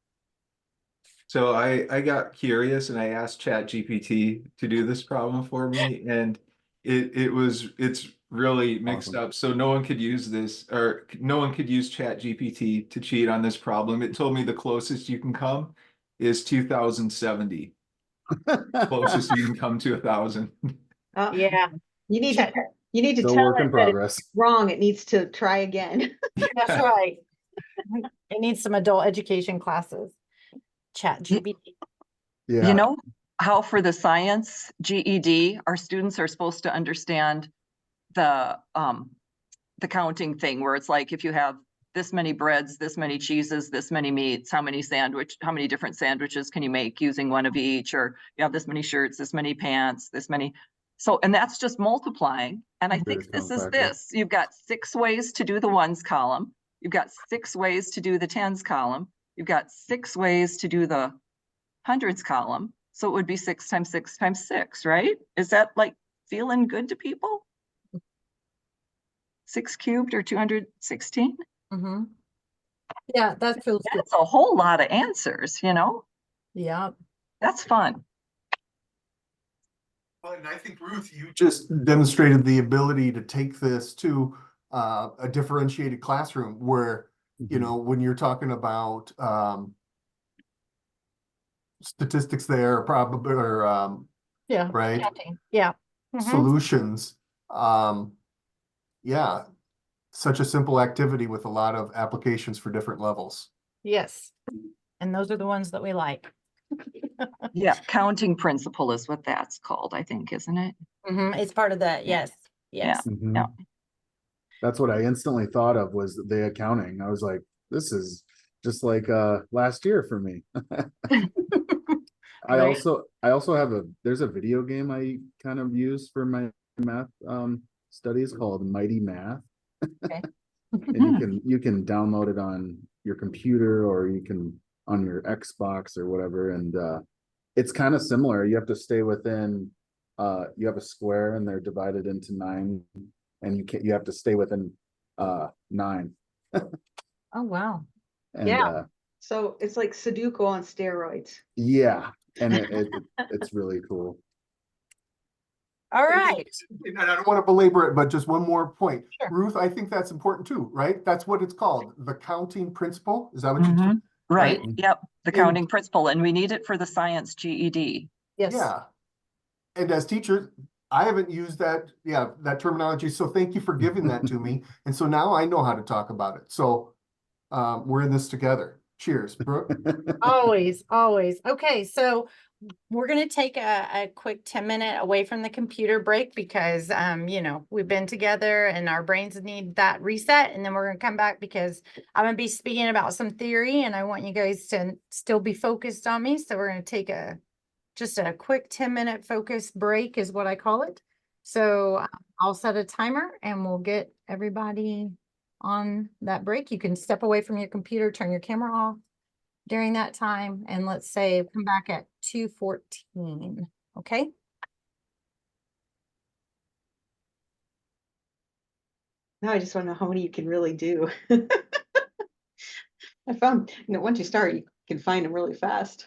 So I got curious and I asked ChatGPT to do this problem for me, and it's really mixed Awesome. up. So no one could use this, or no one could use ChatGPT to cheat on this problem. It told me the closest you can come is 2070. Closest you can come to 1,000. Yeah, You need to, Check. you need to Still tell work in it that it's progress. wrong. It needs to try again. that's right. It needs some adult education classes. ChatGPT. Yeah. You know how for the science GED, our students are supposed to understand the counting thing where it's like if you have this many breads, this many cheeses, this many meats, how many different sandwiches can you make using one of each, or you have this many shirts, this many pants, this many. So, and that's just multiplying. And I think Great this is factor. this. You've got 6 ways to do the ones column. You've got 6 ways to do the tens column. You've got 6 ways to do the hundreds column. So it would be 6 times 6 times 6, right? Is that like feeling good to people? 6 cubed or 216? Mm-hmm. Yeah, that feels good. That's a whole lot of answers, you know? Yeah. That's fun. Well, and I think Ruth, you just demonstrated the ability to take this to a differentiated classroom where, you Mhm. know, when you're talking about statistics there, probably, or Yeah. right, Counting. Yeah. Mhm. solutions. Yeah, such a simple activity with a lot of applications for different levels. Yes. And those are the ones that we like. Yeah, counting principle is what that's called, I think, isn't it? Mhm, it's part of that. Yeah. Yes. Yes. Mhm. Yeah. That's what I instantly thought of was the accounting. I was like, this is just like last year for me. Right. I also have there's a video game I kind of use for my math studies called Mighty Math. Okay. And you can download it on your computer or you can on your Xbox or whatever. And it's kind of similar. You have to stay within you have a square and they're divided into 9 and you have to stay within 9. Oh, wow. And Yeah. So it's like Sudoku on steroids. yeah, and it's really cool. All right. And I don't want to belabor it, but just one more point. Sure. Ruth, I think that's important too, right? That's what it's called, the counting principle. Is that what you? Mhm. Right, right? yep, the And- counting principle, and we need it for the science GED. Yes. Yeah. And as teachers, I haven't used that, that terminology. So thank you for giving that to me. And so now I know how to talk about it. So we're in this together. Cheers, Brooke. Always, always. Okay, so we're gonna take a quick 10-minute away from the computer break because you know, we've been together and our brains need that reset, and then we're gonna come back because I'm gonna be speaking about some theory and I want you guys to still be focused on me. So we're gonna take just a quick 10-minute focus break is what I call it. So I'll set a timer and we'll get everybody on that break. You can step away from your computer, turn your camera off during that time, and let's say come back at 2:14. Okay. Now I just want to know how many you can really do. I found, you know, once you start, you can find them really fast.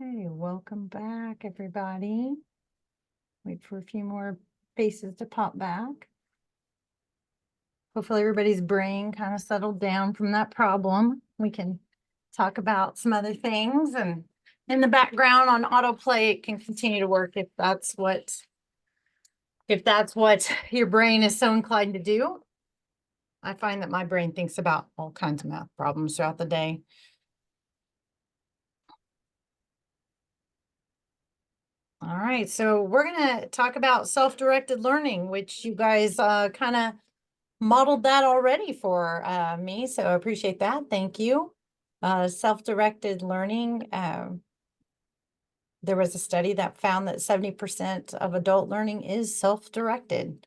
Hey, welcome back, everybody. Wait for a few more faces to pop back. Hopefully everybody's brain kind of settled down from that problem. We can talk about some other things, and in the background on autoplay, it can continue to work if that's what your brain is so inclined to do. I find that my brain thinks about all kinds of math problems throughout the day. All right, so we're gonna talk about self-directed learning, which you guys kind of modeled that already for me, so I appreciate that. Thank you. Self-directed learning. There was a study that found that 70% of adult learning is self-directed.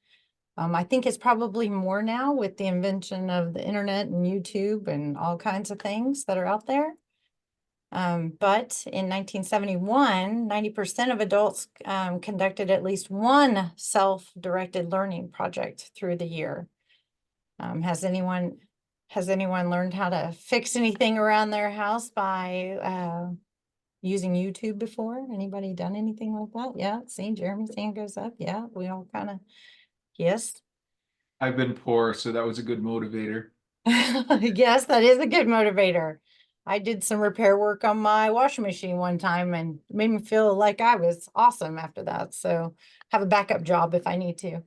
I think it's probably more now with the invention of the internet and YouTube and all kinds of things that are out there. But in 1971, 90% of adults conducted at least one self-directed learning project through the year. Has anyone learned how to fix anything around their house by using YouTube before? Anybody done anything like that? Yeah, see, Jeremy's hand goes up. Yeah, we all kind of, yes. I've been poor, so that was a good motivator. Yes, that is a good motivator. I did some repair work on my washing machine one time and it made me feel like I was awesome after that. So have a backup job if I need to.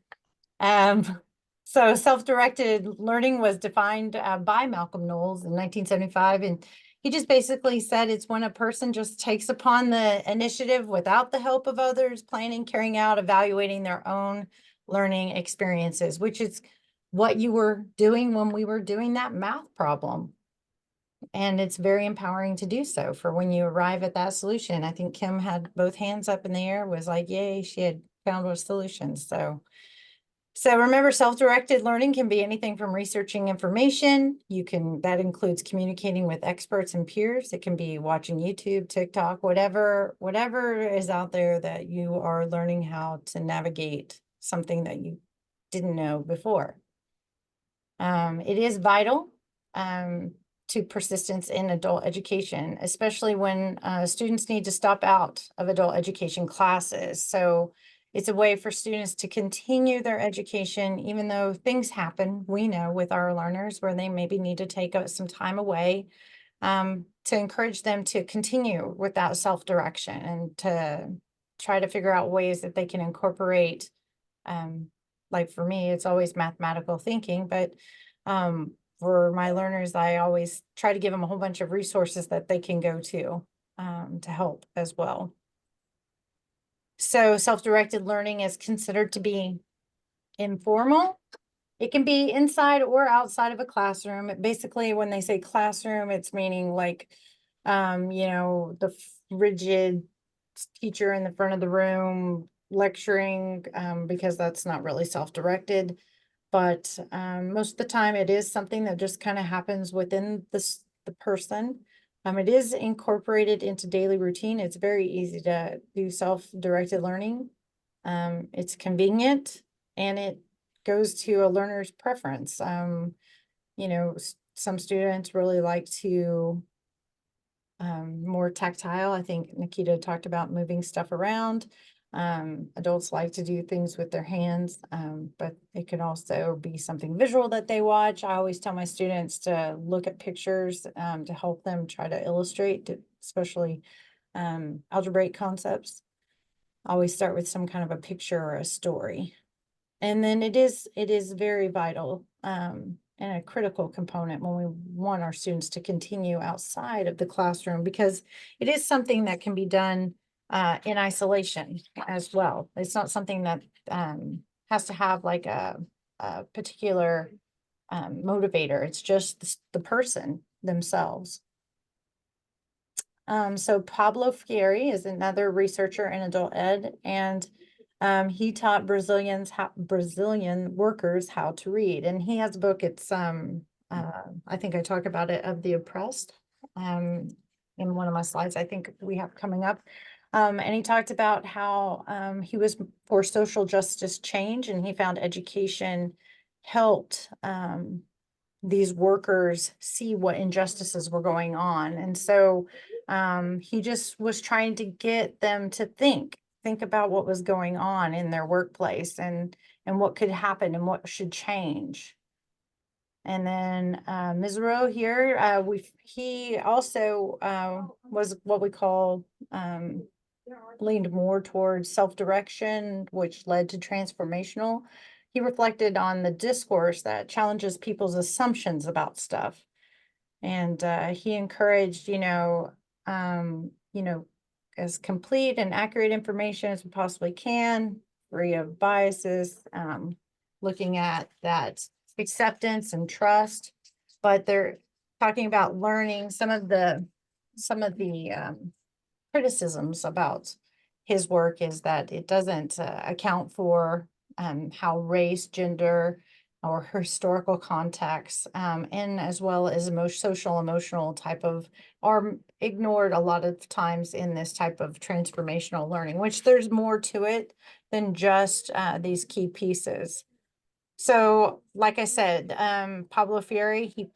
So self-directed learning was defined by Malcolm Knowles in 1975. And he just basically said it's when a person just takes upon the initiative without the help of others, planning, carrying out, evaluating their own learning experiences, which is what you were doing when we were doing that math problem. And it's very empowering to do so for when you arrive at that solution. I think Kim had both hands up in the air, was like, yay, she had found a solution. So remember, self-directed learning can be anything from researching information. That includes communicating with experts and peers. It can be watching YouTube, TikTok, whatever is out there that you are learning how to navigate something that you didn't know before. It is vital to persistence in adult education, especially when students need to stop out of adult education classes. So it's a way for students to continue their education, even though things happen, we know, with our learners where they maybe need to take some time away, to encourage them to continue with that self-direction and to try to figure out ways that they can incorporate, like for me, it's always mathematical thinking, but for my learners, I always try to give them a whole bunch of resources that they can go to help as well. So self-directed learning is considered to be informal. It can be inside or outside of a classroom. Basically, when they say classroom, it's meaning like, the rigid teacher in the front of the room lecturing, because that's not really self-directed. But most of the time it is something that just kind of happens within the person. It is incorporated into daily routine. It's very easy to do self-directed learning. It's convenient and it goes to a learner's preference. Some students really like to more tactile. I think Nikita talked about moving stuff around. Adults like to do things with their hands, but it could also be something visual that they watch. I always tell my students to look at pictures to help them try to illustrate, especially algebraic concepts. I always start with some kind of a picture or a story. And then it is very vital and a critical component when we want our students to continue outside of the classroom, because it is something that can be done in isolation as well. It's not something that has to have like a particular motivator. It's just the person themselves. So Pablo Freire is another researcher in adult ed, and he taught Brazilian workers how to read. And he has a book, it's I think I talk about it, Of the Oppressed, in one of my slides I think we have coming up. And he talked about how he was for social justice change, and he found education helped these workers see what injustices were going on. And so he just was trying to get them to think about what was going on in their workplace and what could happen and what should change. And then Ms. Rowe here, he also was what we call leaned more towards self-direction, which led to transformational. He reflected on the discourse that challenges people's assumptions about stuff. And he encouraged, as complete and accurate information as we possibly can, free of biases, looking at that acceptance and trust. But they're talking about learning some of the criticisms about his work is that it doesn't account for how race, gender, or historical context, and as well as social, emotional type of, are ignored a lot of times in this type of transformational learning, which there's more to it than just these key pieces. So, like I said, Pablo Freire, he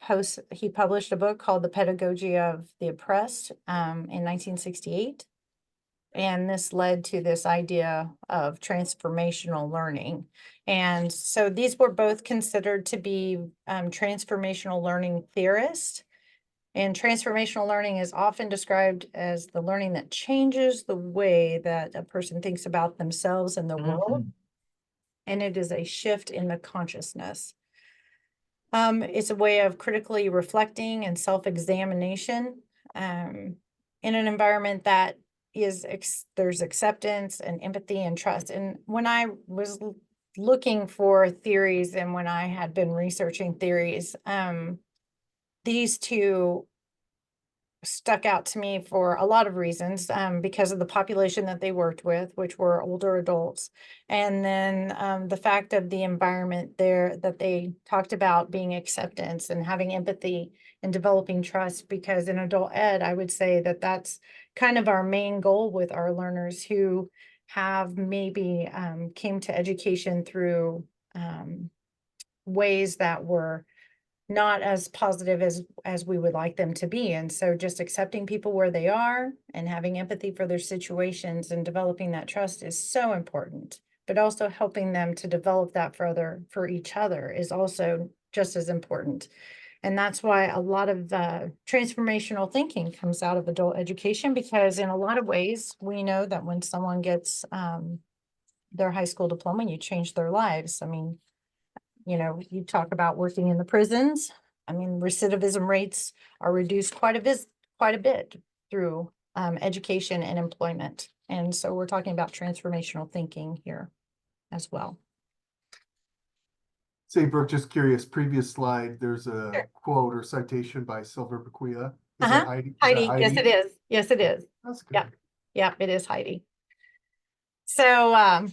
published a book called The Pedagogy of the Oppressed in 1968. And this led to this idea of transformational learning. And so these were both considered to be transformational learning theorists. And transformational learning is often described as the learning that changes the way that a person thinks about themselves and the world. And it is a shift in the consciousness. It's a way of critically reflecting and self-examination in an environment that is there's acceptance and empathy and trust. And when I was looking for theories and when I had been researching theories, these two stuck out to me for a lot of reasons, because of the population that they worked with, which were older adults. And then the fact of the environment there that they talked about being acceptance and having empathy and developing trust, because in adult ed, I would say that that's kind of our main goal with our learners who have maybe came to education through ways that were not as positive as we would like them to be. And so just accepting people where they are and having empathy for their situations and developing that trust is so important, but also helping them to develop that further for each other is also just as important. And that's why a lot of transformational thinking comes out of adult education, because in a lot of ways, we know that when someone gets their high school diploma, you change their lives. I mean, you talk about working in the prisons. I mean, recidivism rates are reduced quite a bit through education and employment. And so we're talking about transformational thinking here as well. Say, Brooke, just curious, previous slide, there's a Sure. quote or citation by Silver Bequia. Is that Heidi? Is that Heidi, yes, it is. Yes, it is. That's good. Yeah. Yeah, it is Heidi. So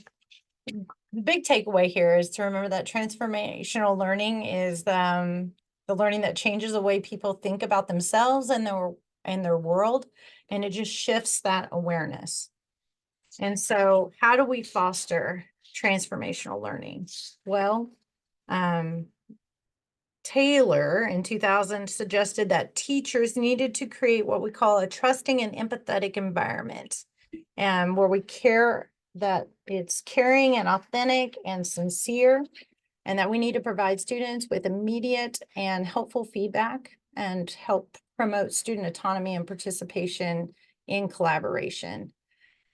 the big takeaway here is to remember that transformational learning is the learning that changes the way people think about themselves and their world, and it just shifts that awareness. And so how do we foster transformational learning? Well, Taylor in 2000 suggested that teachers needed to create what we call a trusting and empathetic environment, and where we care that it's caring and authentic and sincere, and that we need to provide students with immediate and helpful feedback and help promote student autonomy and participation in collaboration,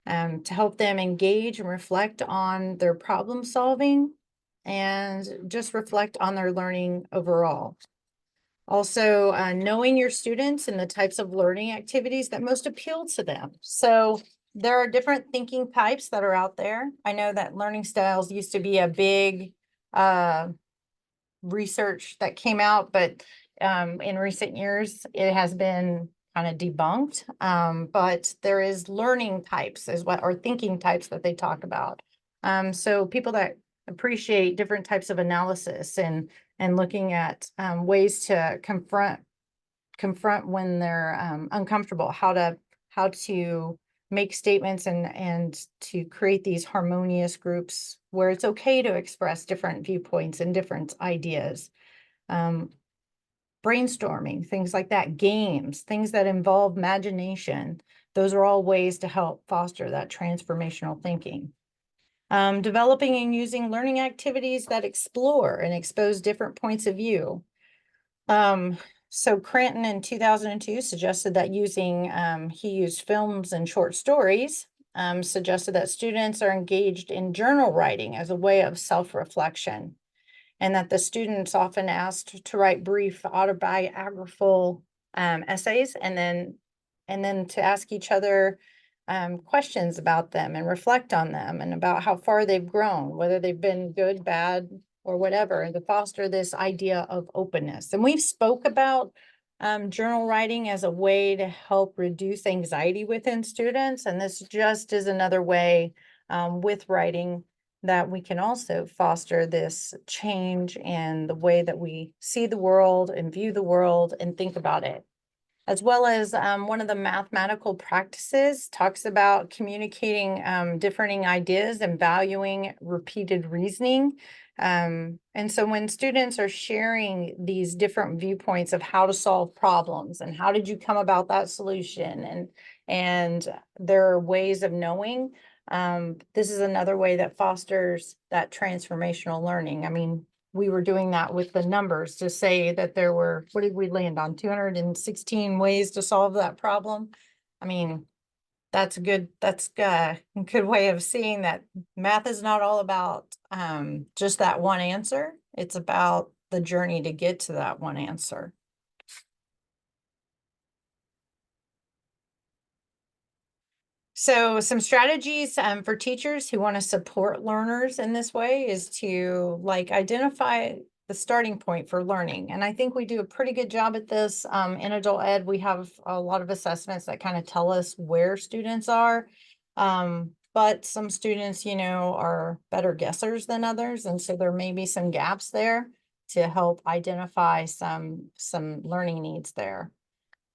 to help them engage and reflect on their problem solving and just reflect on their learning overall. Also, knowing your students and the types of learning activities that most appeal to them. So there are different thinking types that are out there. I know that learning styles used to be a big research that came out, but in recent years, it has been kind of debunked. But there is learning types as well, or thinking types that they talk about. So people that appreciate different types of analysis and looking at ways to confront when they're uncomfortable, how to make statements and to create these harmonious groups where it's okay to express different viewpoints and different ideas. brainstorming, things like that, games, things that involve imagination. Those are all ways to help foster that transformational thinking. Developing and using learning activities that explore and expose different points of view. So Cranton in 2002 suggested that he used films and short stories, suggested that students are engaged in journal writing as a way of self-reflection, and that the students often asked to write brief autobiographical essays, and then to ask each other questions about them and reflect on them and about how far they've grown, whether they've been good, bad, or whatever, and to foster this idea of openness. And we've spoke about journal writing as a way to help reduce anxiety within students. And this just is another way with writing that we can also foster this change in the way that we see the world and view the world and think about it. As well as one of the mathematical practices talks about communicating differing ideas and valuing repeated reasoning. And so when students are sharing these different viewpoints of how to solve problems and how did you come about that solution, and there are ways of knowing, this is another way that fosters that transformational learning. I mean, we were doing that with the numbers to say that there were, what did we land on? 216 ways to solve that problem. I mean, that's a good way of seeing that math is not all about just that one answer. It's about the journey to get to that one answer. So some strategies for teachers who want to support learners in this way is to identify the starting point for learning. And I think we do a pretty good job at this. In adult ed, we have a lot of assessments that kind of tell us where students are. But some students, are better guessers than others. And so there may be some gaps there to help identify some learning needs there.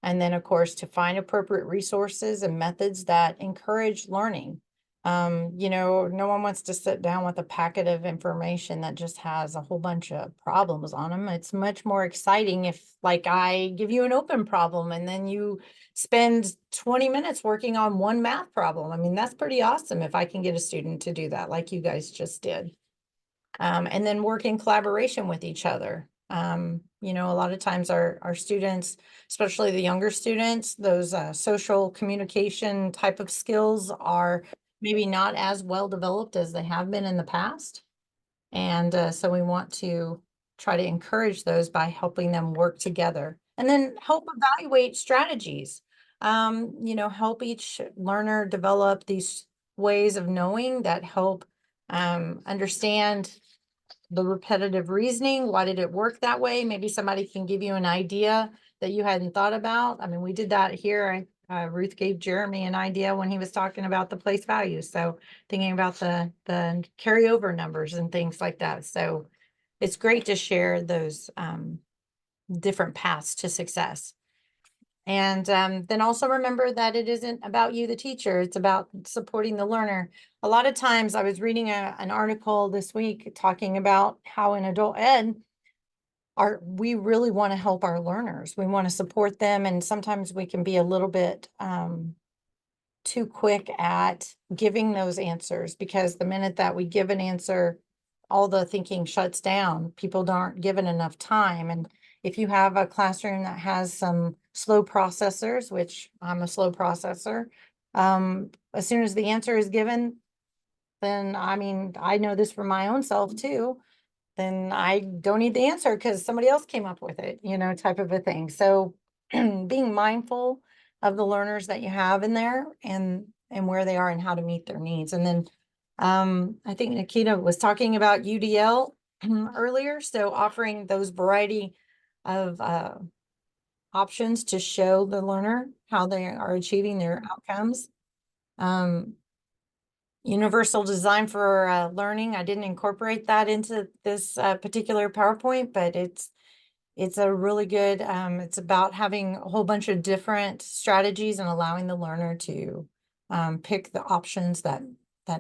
And then, of course, to find appropriate resources and methods that encourage learning. No one wants to sit down with a packet of information that just has a whole bunch of problems on them. It's much more exciting if, I give you an open problem and then you spend 20 minutes working on one math problem. I mean, that's pretty awesome if I can get a student to do that, like you guys just did. And then work in collaboration with each other. A lot of times our students, especially the younger students, those social communication type of skills are maybe not as well developed as they have been in the past. And so we want to try to encourage those by helping them work together, and then help evaluate strategies. Help each learner develop these ways of knowing that help understand the repetitive reasoning. Why did it work that way? Maybe somebody can give you an idea that you hadn't thought about. I mean, we did that here. Ruth gave Jeremy an idea when he was talking about the place values. So thinking about the carryover numbers and things like that. So it's great to share those different paths to success. And then also remember that it isn't about you, the teacher, it's about supporting the learner. A lot of times I was reading an article this week talking about how in adult ed, we really want to help our learners. We want to support them. And sometimes we can be a little bit too quick at giving those answers, because the minute that we give an answer, all the thinking shuts down. People aren't given enough time. And if you have a classroom that has some slow processors, which I'm a slow processor, as soon as the answer is given, then I know this for my own self too, then I don't need the answer because somebody else came up with it, type of a thing. So being mindful of the learners that you have in there and where they are and how to meet their needs. And then I think Nikita was talking about UDL earlier. So offering those variety of options to show the learner how they are achieving their outcomes. Universal design for learning. I didn't incorporate that into this particular PowerPoint, but it's a really good, it's about having a whole bunch of different strategies and allowing the learner to pick the options that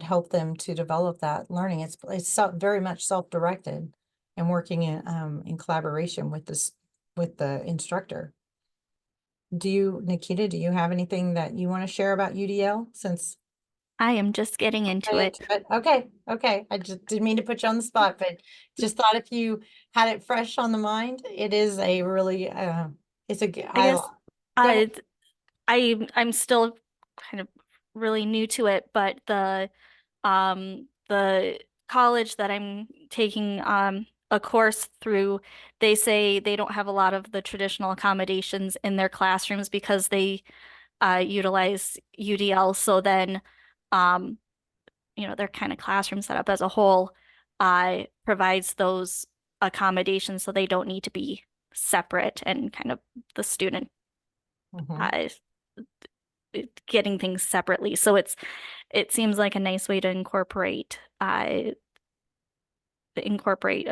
help them to develop that learning. It's very much self-directed and working in collaboration with with the instructor. Nikita, do you have anything that you want to share about UDL since? I am just getting into it. Okay, okay. I just didn't mean to put you on the spot, but just thought if you had it fresh on the mind, it is a really, it's a, I guess go ahead. I'm still kind of really new to it, but the college that I'm taking a course through, they say they don't have a lot of the traditional accommodations in their classrooms because they utilize UDL. So then their kind of classroom setup as a whole provides those accommodations so they don't need to be separate and kind of the student Mhm. getting things separately. So it seems like a nice way to incorporate a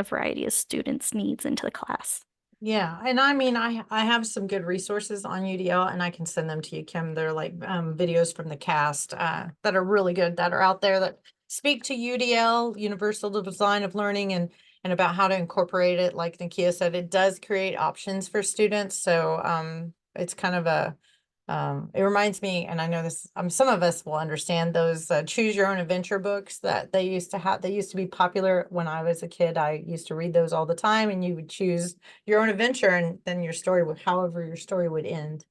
variety of students' needs into the class. Yeah, and I mean, I have some good resources on UDL and I can send them to you, Kim. They're like videos from the cast that are really good, that are out there that speak to UDL, Universal Design of Learning, and about how to incorporate it. Like Nakia said, it does create options for students. So it's kind of a it reminds me, and I know this, some of us will understand those choose your own adventure books that they used to have. They used to be popular when I was a kid. I used to read those all the time, and you would choose your own adventure, and then your story would, however your story would end.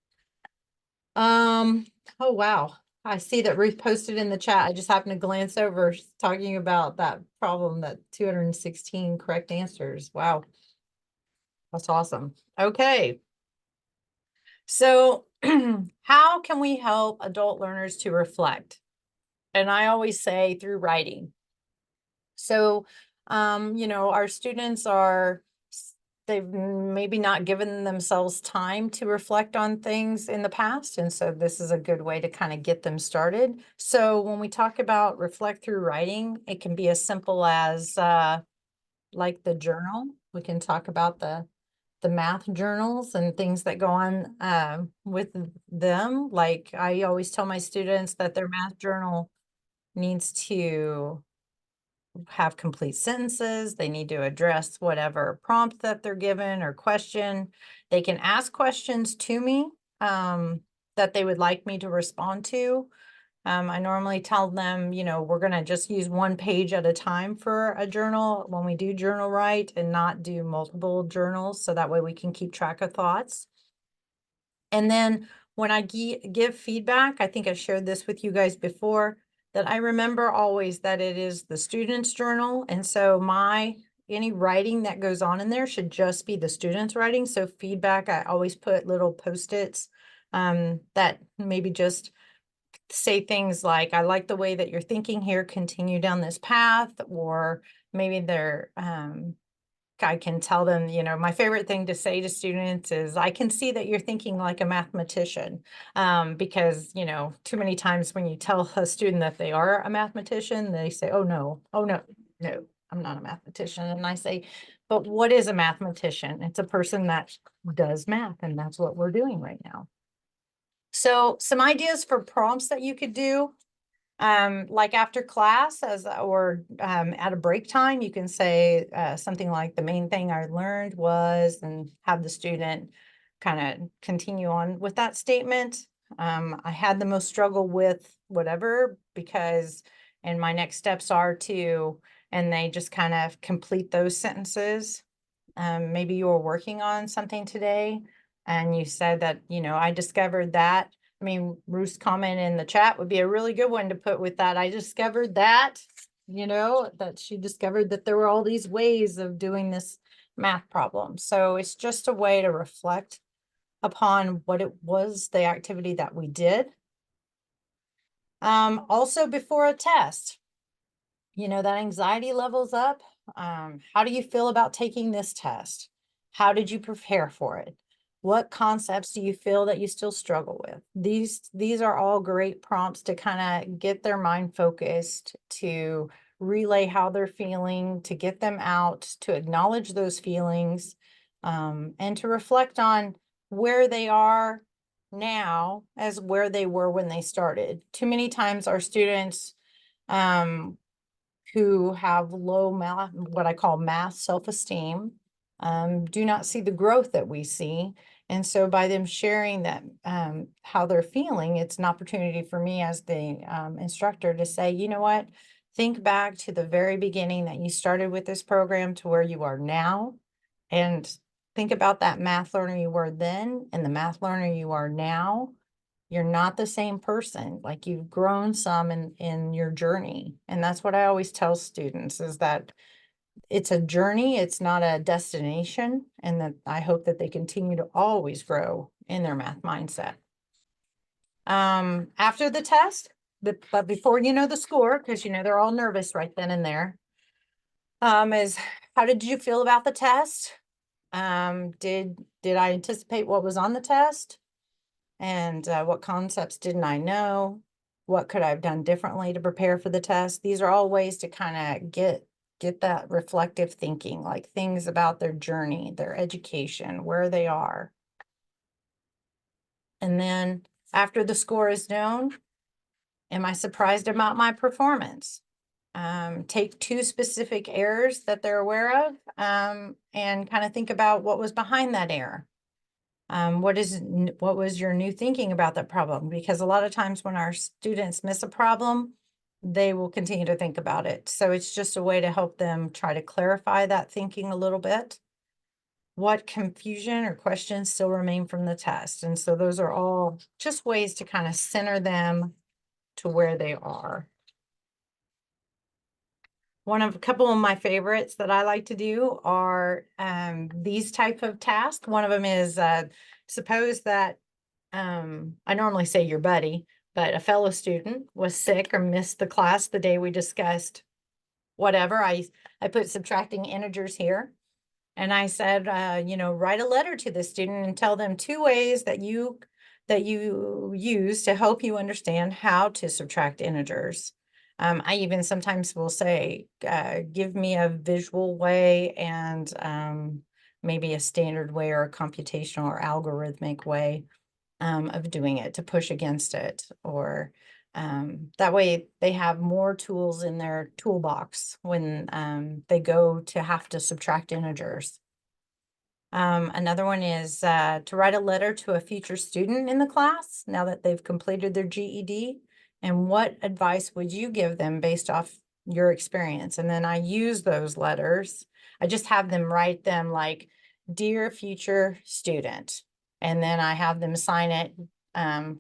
Oh wow. I see that Ruth posted in the chat. I just happened to glance over talking about that problem, that 216 correct answers. Wow. That's awesome. Okay. So how can we help adult learners to reflect? And I always say through writing. So, our students they've maybe not given themselves time to reflect on things in the past. And so this is a good way to kind of get them started. So when we talk about reflect through writing, it can be as simple as like the journal. We can talk about the math journals and things that go on with them. Like I always tell my students that their math journal needs to have complete sentences. They need to address whatever prompt that they're given or question. They can ask questions to me that they would like me to respond to. I normally tell them, we're going to just use one page at a time for a journal when we do journal write and not do multiple journals. So that way we can keep track of thoughts. And then when I give feedback, I think I shared this with you guys before, that I remember always that it is the student's journal. And so any writing that goes on in there should just be the student's writing. So feedback, I always put little Post-its that maybe just say things like, I like the way that you're thinking here, continue down this path, or maybe I can tell them, my favorite thing to say to students is, I can see that you're thinking like a mathematician. Because, too many times when you tell a student that they are a mathematician, they say, oh no, no, I'm not a mathematician. And I say, but what is a mathematician? It's a person that does math, and that's what we're doing right now. So some ideas for prompts that you could do. Like after class or at a break time, you can say something like, the main thing I learned was, and have the student kind of continue on with that statement. I had the most struggle with whatever because, and my next steps are to, and they just kind of complete those sentences. Maybe you were working on something today and you said that, I discovered that. I mean, Ruth's comment in the chat would be a really good one to put with that. I discovered that, that she discovered that there were all these ways of doing this math problem. So it's just a way to reflect upon what it was, the activity that we did. Also before a test, that anxiety levels up. How do you feel about taking this test? How did you prepare for it? What concepts do you feel that you still struggle with? These are all great prompts to kind of get their mind focused, to relay how they're feeling, to get them out, to acknowledge those feelings, and to reflect on where they are now as where they were when they started. Too many times our students who have low math, what I call math self-esteem, do not see the growth that we see. And so by them sharing that, how they're feeling, it's an opportunity for me as the instructor to say, you know what? Think back to the very beginning that you started with this program to where you are now. And think about that math learner you were then and the math learner you are now. You're not the same person. Like, you've grown some in your journey. And that's what I always tell students, is that it's a journey, it's not a destination, and that I hope that they continue to always grow in their math mindset. After the test, but before you know the score, because you know they're all nervous right then and there, is how did you feel about the test? Did I anticipate what was on the test? And what concepts didn't I know? What could I have done differently to prepare for the test? These are all ways to kind of get that reflective thinking, like things about their journey, their education, where they are. And then after the score is known, am I surprised about my performance? Take 2 specific errors that they're aware of, and kind of think about what was behind that error. What was your new thinking about that problem? Because a lot of times when our students miss a problem, they will continue to think about it. So it's just a way to help them try to clarify that thinking a little bit. What confusion or questions still remain from the test? And so those are all just ways to kind of center them to where they are. A couple of my favorites that I like to do are these type of tasks. One of them is suppose that I normally say your buddy, but a fellow student was sick or missed the class the day we discussed whatever. I put subtracting integers here. And I said, write a letter to the student and tell them 2 ways that you use to help you understand how to subtract integers. I even sometimes will say, give me a visual way and maybe a standard way or a computational or algorithmic way of doing it to push against it, or that way they have more tools in their toolbox when they go to have to subtract integers. Another one is to write a letter to a future student in the class now that they've completed their GED, and what advice would you give them based off your experience? And then I use those letters. I just have them write them like, dear future student, and then I have them sign it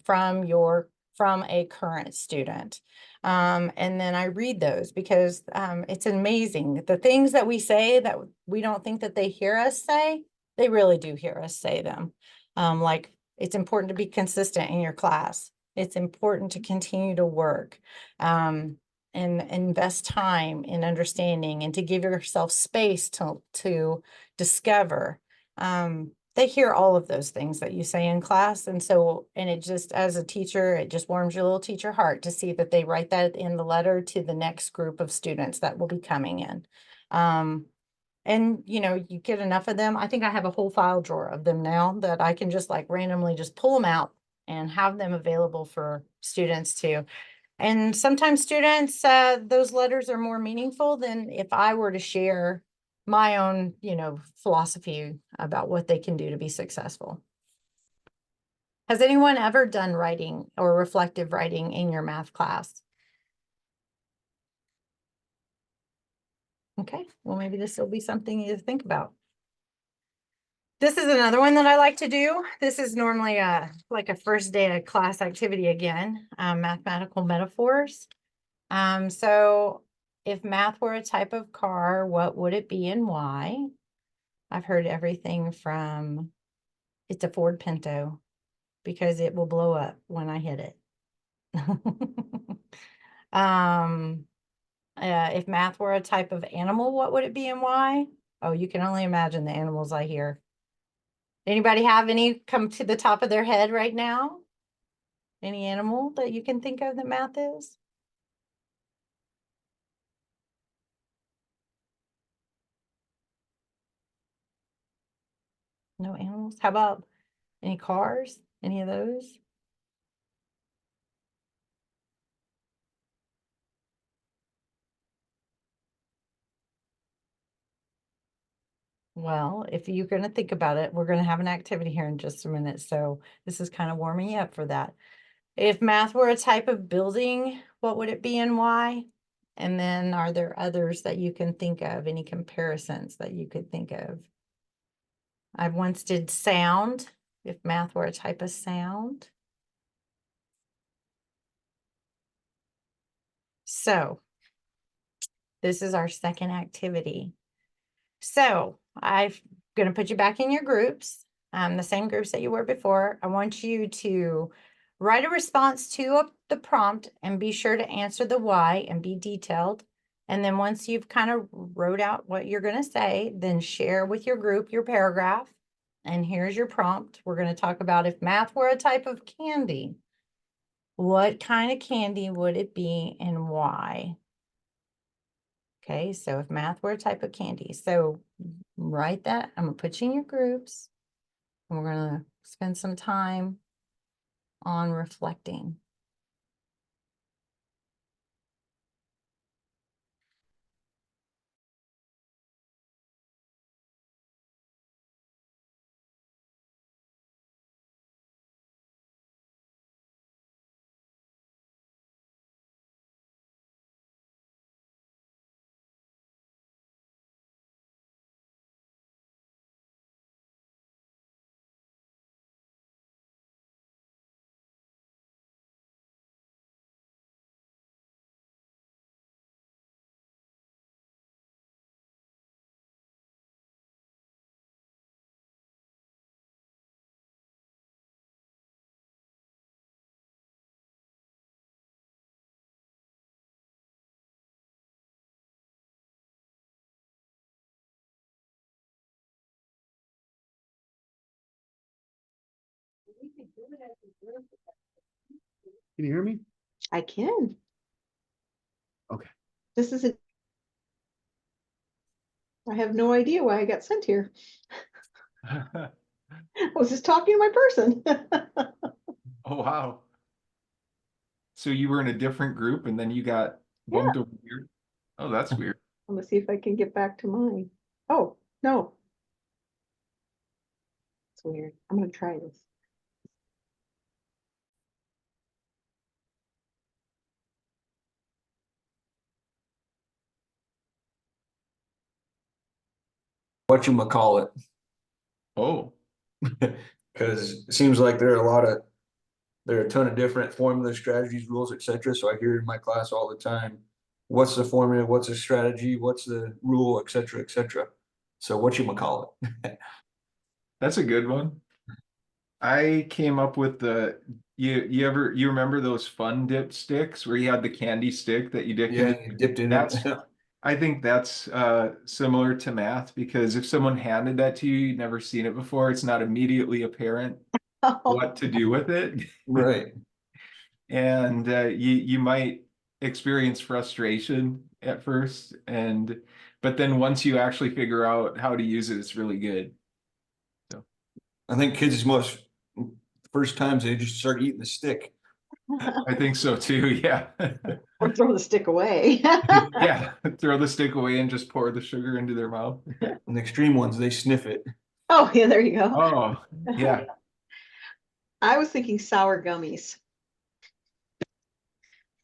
from a current student. And then I read those because it's amazing. The things that we say that we don't think that they hear us say, they really do hear us say them. Like, it's important to be consistent in your class. It's important to continue to work and invest time in understanding and to give yourself space to discover. They hear all of those things that you say in class. And it just, as a teacher, it just warms your little teacher heart to see that they write that in the letter to the next group of students that will be coming in. And you get enough of them. I think I have a whole file drawer of them now that I can just like randomly just pull them out and have them available for students too. And sometimes students, those letters are more meaningful than if I were to share my own, philosophy about what they can do to be successful. Has anyone ever done writing or reflective writing in your math class? Okay, well, maybe this will be something you think about. This is another one that I like to do. This is normally like a first day of class activity again, mathematical metaphors. So if math were a type of car, what would it be and why? I've heard everything from it's a Ford Pinto because it will blow up when I hit it. If math were a type of animal, what would it be and why? Oh, you can only imagine the animals I hear. Anybody have any come to the top of their head right now? Any animal that you can think of that math is? No animals? How about any cars? Any of those? Well, if you're gonna think about it, we're gonna have an activity here in just a minute, so this is kind of warming you up for that. If math were a type of building, what would it be and why? And then are there others that you can think of, any comparisons that you could think of? I once did sound, if math were a type of sound. So this is our second activity. So I'm gonna put you back in your groups, the same groups that you were before. I want you to write a response to the prompt and be sure to answer the why and be detailed. And then once you've kind of wrote out what you're gonna say, then share with your group your paragraph. And here's your prompt. We're gonna talk about if math were a type of candy, what kind of candy would it be and why? Okay, so if math were a type of candy, so write that. I'm gonna put you in your groups and we're gonna spend some time on reflecting. Can you hear me? I can. Okay. This isn't. I have no idea why I got sent here. I was just talking to my person. Oh, wow. So you were in a different group and then you got bumped over here? Oh, that's weird. I'm gonna see if I can get back to mine. Oh, no. It's weird. I'm gonna try this. Whatchamacallit, Oh, because it seems like there are a ton of different formulas, strategies, rules, etc. So I hear in my class all the time, what's the formula, what's the strategy, what's the rule, etc., etc. So whatchamacallit. that's a good one. I came up with you remember those fun dip sticks where you had the candy stick that you dipped Yeah, into? you dipped in That's it. I think that's similar to math because if someone handed that to you, you'd never seen it before, it's not immediately apparent Oh, what to do with it. Right. And you might experience frustration at first, but then once you actually figure out how to use it, it's really good. I think kids most first times they just start eating the stick. I think so too, yeah. or throw the stick away. Yeah, throw the stick away and just pour the sugar into their mouth. And the extreme ones, they sniff it. Oh, yeah, there you go. Oh, yeah. I was thinking sour gummies.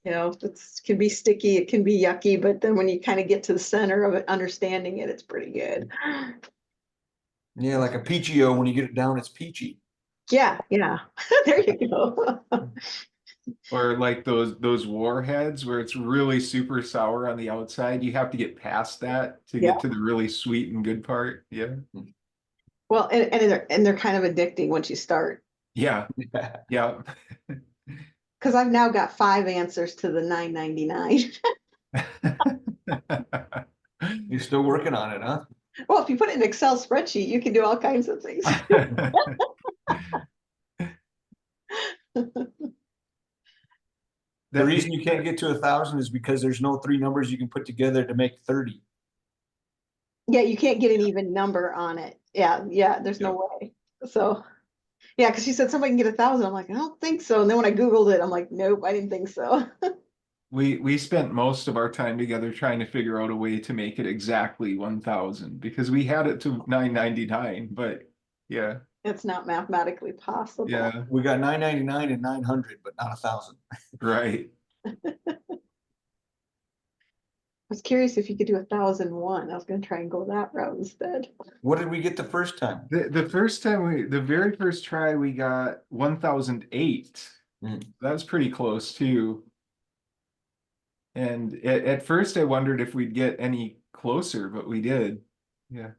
You know, it can be sticky, it can be yucky, but then when you kind of get to the center of it, understanding it, it's pretty good. Yeah, like a Peachio, when you get it down, it's peachy. Yeah, yeah. There you go. Or like those warheads where it's really super sour on the outside. You have to get past that to Yeah. get to the really sweet and good part. Yeah. Well, and they're kind of addicting once you start. Yeah. Yeah. Because I've now got 5 answers to the $9.99. You're still working on it, huh? Well, if you put it in an Excel spreadsheet, you can do all kinds of things. The reason you can't get to 1,000 is because there's no 3 numbers you can put together to make 30. Yeah, you can't get an even number on it. Yeah, there's no way. So, yeah, because she said somebody can get 1,000. I'm like, I don't think so. And then when I Googled it, I'm like, nope, I didn't think so. we spent most of our time together trying to figure out a way to make it exactly 1,000 because we had it to 999, but yeah, It's not mathematically possible. yeah, We got 999 and 900, but not 1,000. right. I was curious if you could do 1,001. I was gonna try and go that route instead. What did we get the first time? The first time the very first try, we got 1,008. Mm. That was pretty close too. And at first I wondered if we'd get any closer, but we did. Yeah.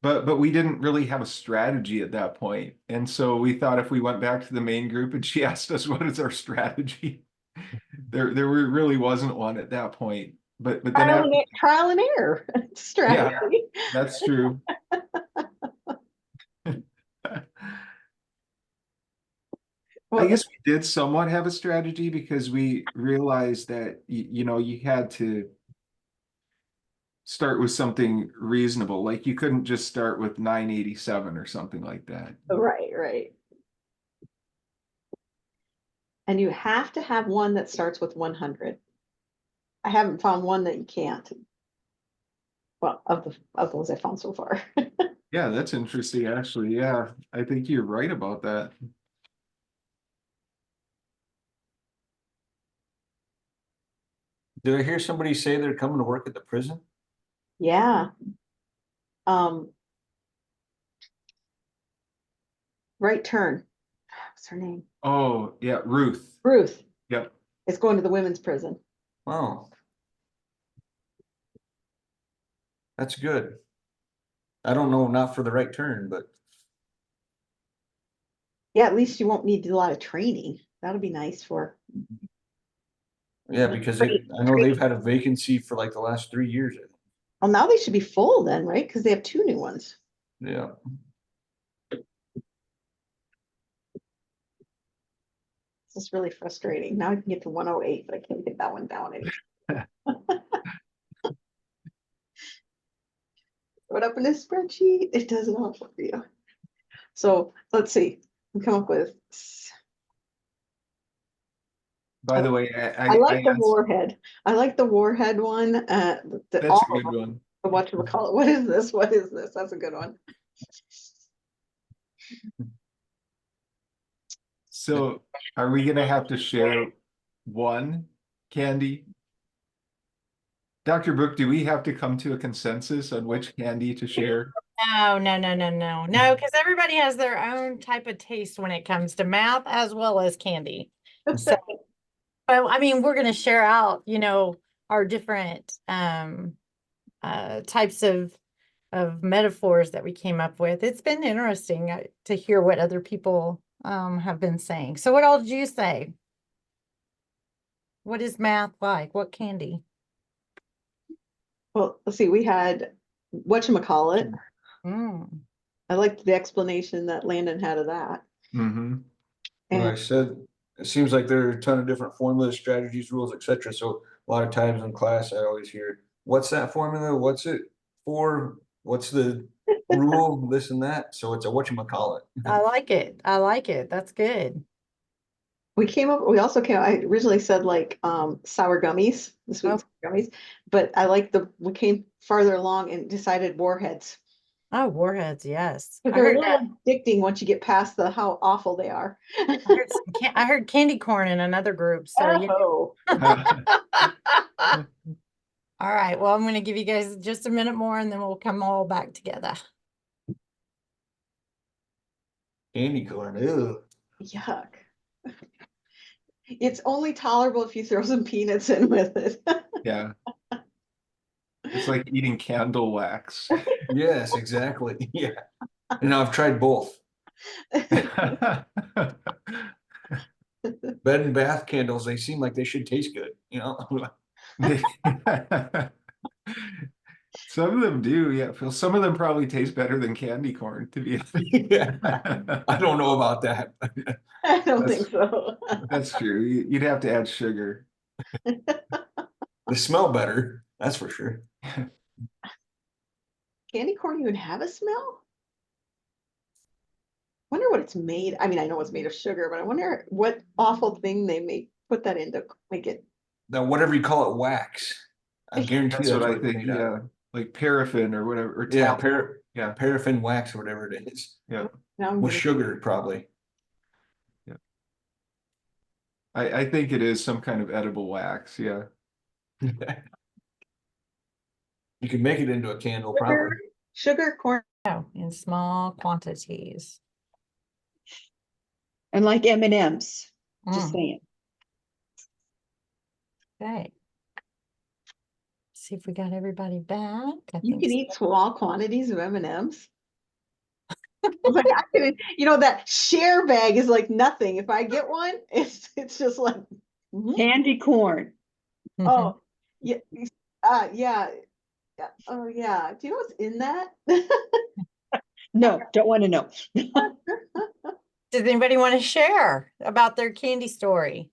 But we didn't really have a strategy at that point. And so we thought if we went back to the main group and she asked us what is our strategy, really wasn't one at that point. But then Trial and error strategy. that's true. I Well, guess we did somewhat have a strategy because we realized that you had to start with something reasonable. Like you couldn't just start with 987 or something like that. right. And you have to have one that starts with 100. I haven't found one that you can't. Well, of those I found so far. Yeah, that's interesting, actually. Yeah, I think you're right about that. Did I hear somebody say they're coming to work at the prison? Yeah. Right turn. What's her name? Oh, yeah, Ruth. Ruth Yep. is going to the women's prison. Wow. That's good. I don't know, not for the right turn, but Yeah, at least you won't need a lot of training. That'll be nice for. yeah, because I know they've had a vacancy for like the last 3 years. Well, now they should be full then, right? Because they have 2 new ones. Yeah. This is really frustrating. Now I can get to 108, but I can't get that one down anymore. Put up in a spreadsheet, it does it all for you. So let's see, we come up with. By the way, I like the asked- warhead. I like the warhead one. That's a good one. Whatchamacallit, what is this? What is this? That's a good one. So are we gonna have to share one, Candy? Dr. Brooke, do we have to come to a consensus on which candy to share? No, because everybody has their own type of taste when it comes to math as well as candy. So, but I mean, we're gonna share out, our different types of metaphors that we came up with. It's been interesting to hear what other people have been saying. So what all did you say? What is math like? What candy? Well, let's see, we had whatchamacallit. Mm. I liked the explanation that Landon had of that. Mm-hmm. Like I And said, it seems like there are a ton of different formulas, strategies, rules, etc. So a lot of times in class, I always hear, "What's that formula? What's it for? What's the rule? This and that." So it's a whatchamacallit. I like it. I like it. That's good. we also I originally said like sour gummies, the sweet Oh. sour gummies, but I like we came farther along and decided warheads. Oh, warheads, yes. But I they're a heard little addicting once you get past how awful they are. I heard candy corn in another group. So Oh. all right. Well, I'm going to give you guys just a minute more and then we'll come all back together. Candy corn, ew. Yuck. It's only tolerable if you throw some peanuts in with it. Yeah. It's like eating candle wax. Yes, exactly. Yeah. And I've tried both. Bed and bath candles, they seem like they should taste good, Some of them do, yeah. Some of them probably taste better than candy corn, to be Yeah. I don't know about that. I don't think so. That's true. You'd have to add sugar. They smell better, that's for sure. Candy corn even have a smell? Wonder what it's made. I mean, I know it's made of sugar, but I wonder what awful thing they put that in to make it the whatever you call it, wax. I guarantee That's what I it's think, made out of. yeah, like paraffin or whatever, or Yeah, talc. Yeah, paraffin wax or whatever it is, yeah, Now I'm with gonna, sugar probably. I think it is some kind of edible wax, yeah. You can make it into a candle probably. sugar, corn, Oh, in small quantities. And like M&Ms, just Mm, saying. okay. See if we got everybody back. I you think can so. eat small quantities of M&Ms. Like I can, that share bag is like nothing. If I get one, it's just like, mhm. Candy corn. Oh, yeah, yeah, yeah, oh yeah. Do you know what's in that? No, don't want to know. Does anybody want to share about their candy story?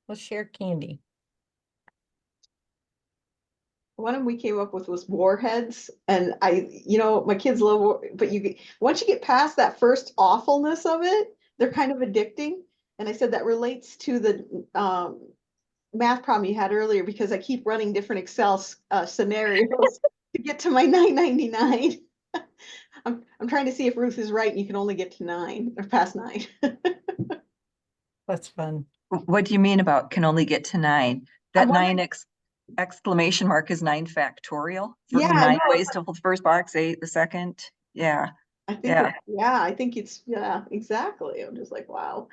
Let's share candy. One of them we came up with was warheads, and my kids love, but once you get past that first awfulness of it, they're kind of addicting. And I said that relates to the math problem you had earlier, because I keep running different Excel scenarios to get to my 999. I'm trying to see if Ruth is right, and you can only get to 9 or past 9. That's fun. What do you mean about can only get to 9? That I'm wondering- 9 exclamation mark is 9 factorial. For Yeah, 9 no, ways to hold the first box, 8 the second. Yeah. I think Yeah. I think it's, yeah, exactly. I'm just like, wow.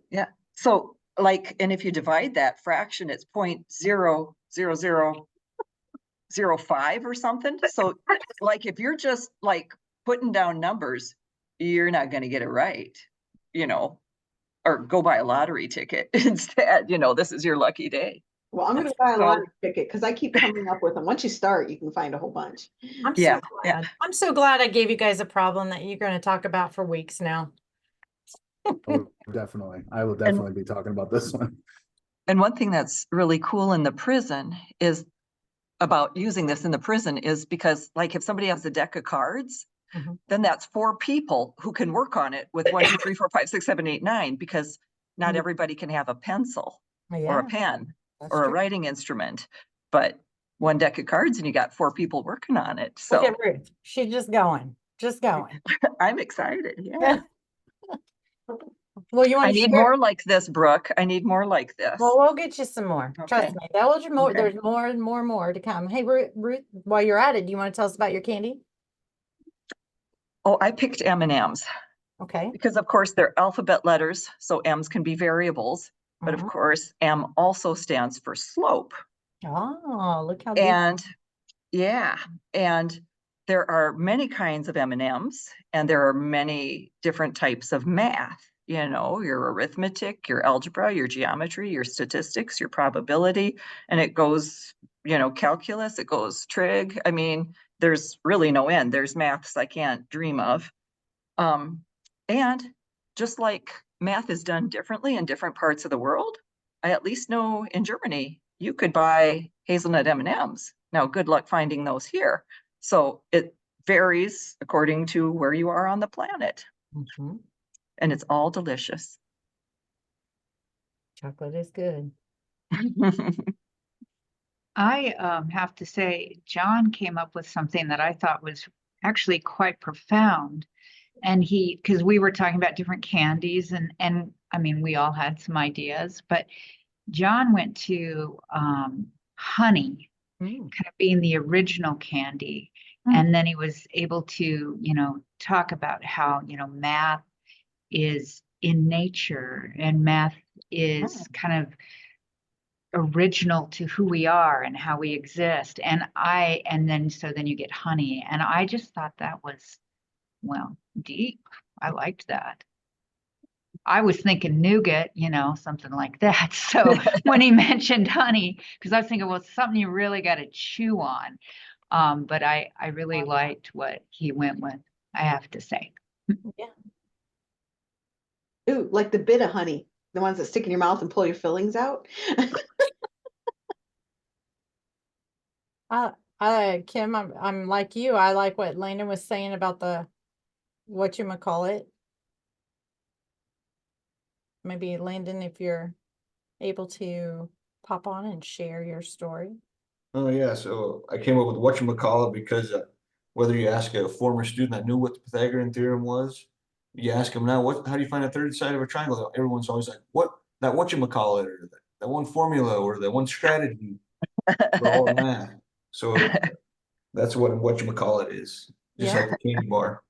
Yeah. So and if you divide that fraction, it's 0.00005 or something. So if you're just putting down numbers, you're not going to get it right, or go buy a lottery ticket instead. This is your lucky day. Well, I'm going to buy a lottery ticket because I keep coming up with them. Once you start, you can find a whole bunch. I'm Yeah, so glad. I'm so glad I gave you guys a problem that you're going to talk about for weeks now. Oh, definitely. I will definitely be talking about this one. And one thing that's really cool in the prison is about using this in the prison is because if somebody has a deck of cards, Mhm. then that's 4 people who can work on it with 1, 2, 3, 4, 5, 6, 7, 8, 9, because not Mhm. everybody can have a pencil or Yeah, a pen that's or a true. writing instrument, but one deck of cards and you got 4 people working on it. Look So at Ruth. She's just going. I'm excited. Yeah. Well, you want I to need share? more like this, Brooke. I need more like this. Well, we'll get you some more. Trust Okay. me. That will more. Okay. There's more and more and more to come. Hey, Ruth, while you're at it, do you want to tell us about your candy? Oh, I picked M&Ms Okay. because of course they're alphabet letters, so M's can be variables, but of Mhm. course M also stands for slope. Oh, look how deep. And yeah, and there are many kinds of M&Ms, and there are many different types of math. Your arithmetic, your algebra, your geometry, your statistics, your probability, and it goes, calculus, it goes trig. I mean, there's really no end. There's maths I can't dream of. And just like math is done differently in different parts of the world, I at least know in Germany, you could buy hazelnut M&Ms. Now, good luck finding those here. So it varies according to where you are on the planet. Mhm. And it's all delicious. Chocolate is good. I have to say, John came up with something that I thought was actually quite profound. And because we were talking about different candies, and I mean, we all had some ideas, but John went to honey, Mm. kind of being the original candy. Mm. And then he was able to, talk about how, math is in nature and math is kind of original to who we are and how we exist. And then you get honey. And I just thought that was, well, deep. I liked that. I was thinking nougat, something like that. So when he mentioned honey, because I was thinking, well, it's something you really got to chew on. But I really liked what he went with, I have to say. Yeah. Ooh, like the bit of honey, the ones that stick in your mouth and pull your fillings out. Kim, I'm like you. I like what Landon was saying about the whatchamacallit. Maybe Landon, if you're able to pop on and share your story? Oh, yeah, so I came up with whatchamacallit because whether you ask a former student that knew what the Pythagorean theorem was, you ask them now, how do you find a third side of a triangle? Everyone's always like, what, that whatchamacallit, or that one formula, or that one strategy for all the math. So that's what whatchamacallit is, just Yeah. like the candy bar.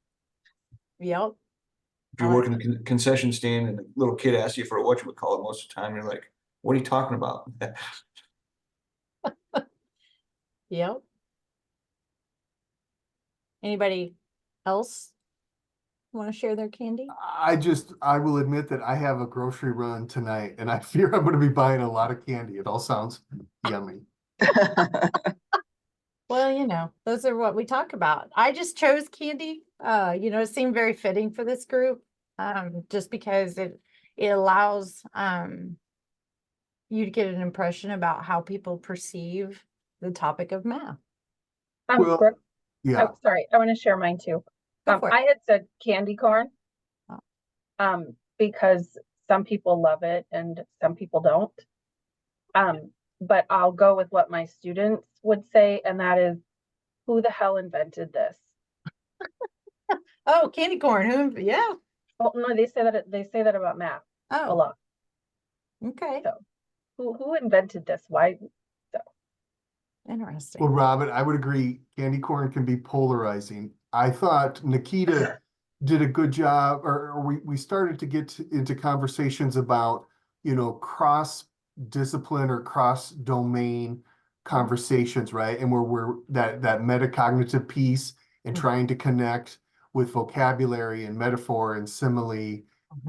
Yep. If you work in the concession stand and a little kid asks you for a whatchamacallit, most of the time you're like, what are you talking about? Yep. Anybody else want to share their candy? I will admit that I have a grocery run tonight and I fear I'm gonna be buying a lot of candy. It all sounds yummy. Well, you know, those are what we talk about. I just chose candy. You know, it seemed very fitting for this group. Just because it allows you to get an impression about how people perceive the topic of math. Well, Brooke, yeah, sorry, I want to share mine too. Go for it. I had said candy corn. Oh. Because some people love it and some people don't. But I'll go with what my students would say, and that is, who the hell invented this? Oh, candy corn. Who? Yeah. Well, no, they say that about math a Oh, lot. okay. So who invented this? Why? Interesting. well, Robin, I would agree. Candy corn can be polarizing. I thought Nikita did a good job, or we started to get into conversations about, cross discipline or cross domain conversations, right? And where we're that metacognitive piece and trying to connect with vocabulary and metaphor and simile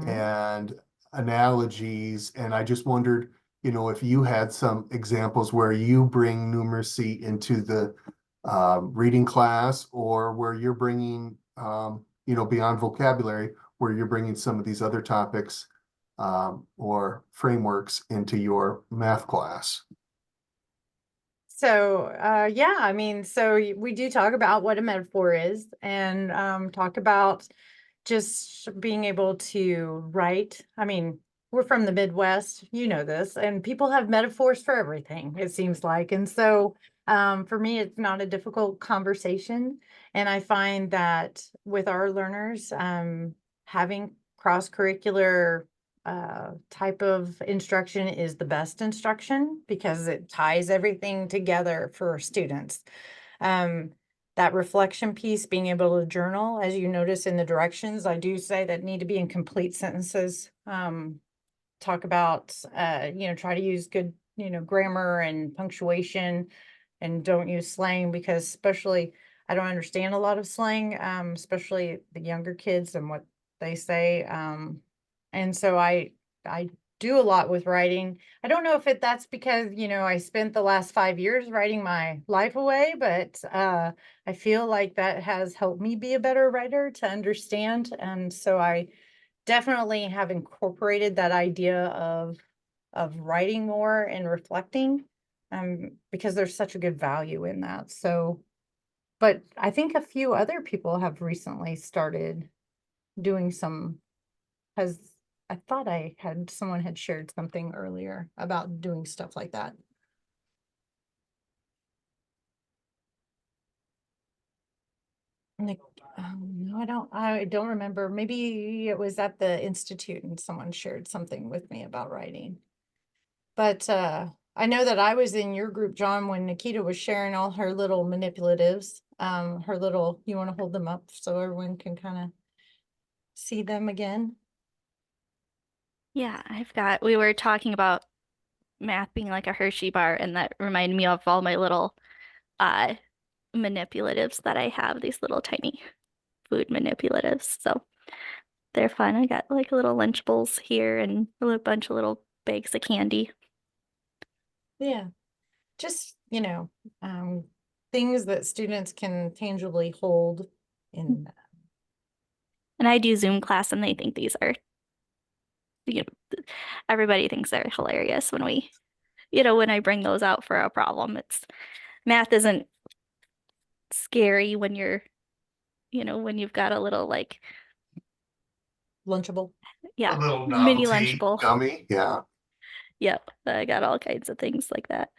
and analogies. And I just wondered, if you had some examples where you bring numeracy into the reading class, or where you're bringing, beyond vocabulary, where you're bringing some of these other topics or frameworks into your math class. So, yeah, I mean, we do talk about what a metaphor is, and talk about just being able to write. I mean, we're from the Midwest, you know this, and people have metaphors for everything, it seems like. And so, for me, it's not a difficult conversation. And I find that with our learners, having cross-curricular type of instruction is the best instruction, because it ties everything together for students. That reflection piece, being able to journal, as you notice in the directions, I do say that need to be in complete sentences. Talk about, try to use good, grammar and punctuation, and don't use slang, because especially I don't understand a lot of slang, especially the younger kids and what they say. And so I do a lot with writing. I don't know if that's because, I spent the last 5 years writing my life away, but I feel like that has helped me be a better writer, to understand. And so I definitely have incorporated that idea of writing more and reflecting, because there's such a good value in that. So, but I think a few other people have recently started doing I thought someone had shared something earlier about doing stuff like that. No, I don't remember. Maybe it was at the Institute and someone shared something with me about writing. But I know that I was in your group, John, when Nikita was sharing all her little manipulatives. You want to hold them up so everyone can kind of see them again? Yeah, we were talking about math being like a Hershey bar, and that reminded me of all my little manipulatives that I have, these little tiny food manipulatives. So they're fun. I got like little Lunchables here and a bunch of little bags of candy. Yeah. Just, things that students can tangibly hold in. And I do Zoom class, and they think these are, everybody thinks they're hilarious when when I bring those out for a problem. Math isn't scary when when you've got a little Lunchable. yeah, A little mini novelty Lunchable. gummy, yeah. Yep, I got all kinds of things like that.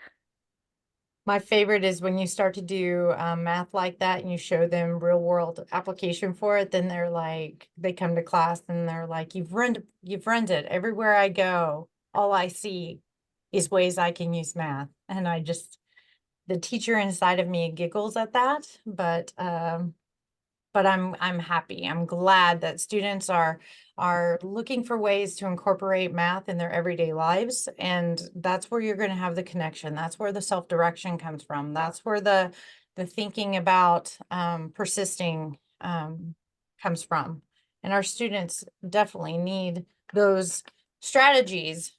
My favorite is when you start to do math like that and you show them real world application for it, then they're like, they come to class and they're like, you've ruined it. Everywhere I go, all I see is ways I can use math. And I just, the teacher inside of me giggles at that, but I'm happy. I'm glad that students are looking for ways to incorporate math in their everyday lives. And that's where you're going to have the connection. That's where the self-direction comes from. That's where the thinking about persisting comes from. And our students definitely need those strategies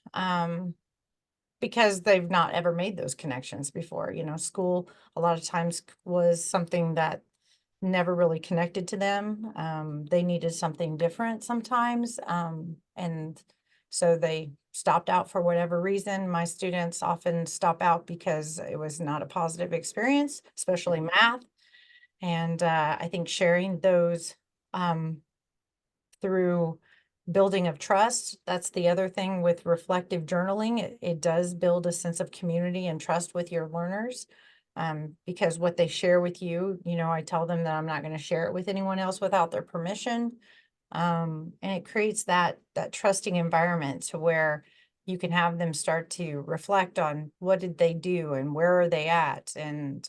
because they've not ever made those connections before. You know, school a lot of times was something that never really connected to them. They needed something different sometimes. And so they stopped out for whatever reason. My students often stop out because it was not a positive experience, especially math. And I think sharing those through building of trust, that's the other thing with reflective journaling. It does build a sense of community and trust with your learners. Because what they share with you, you know, I tell them that I'm not going to share it with anyone else without their permission. And it creates that trusting environment to where you can have them start to reflect on what did they do and where are they at. And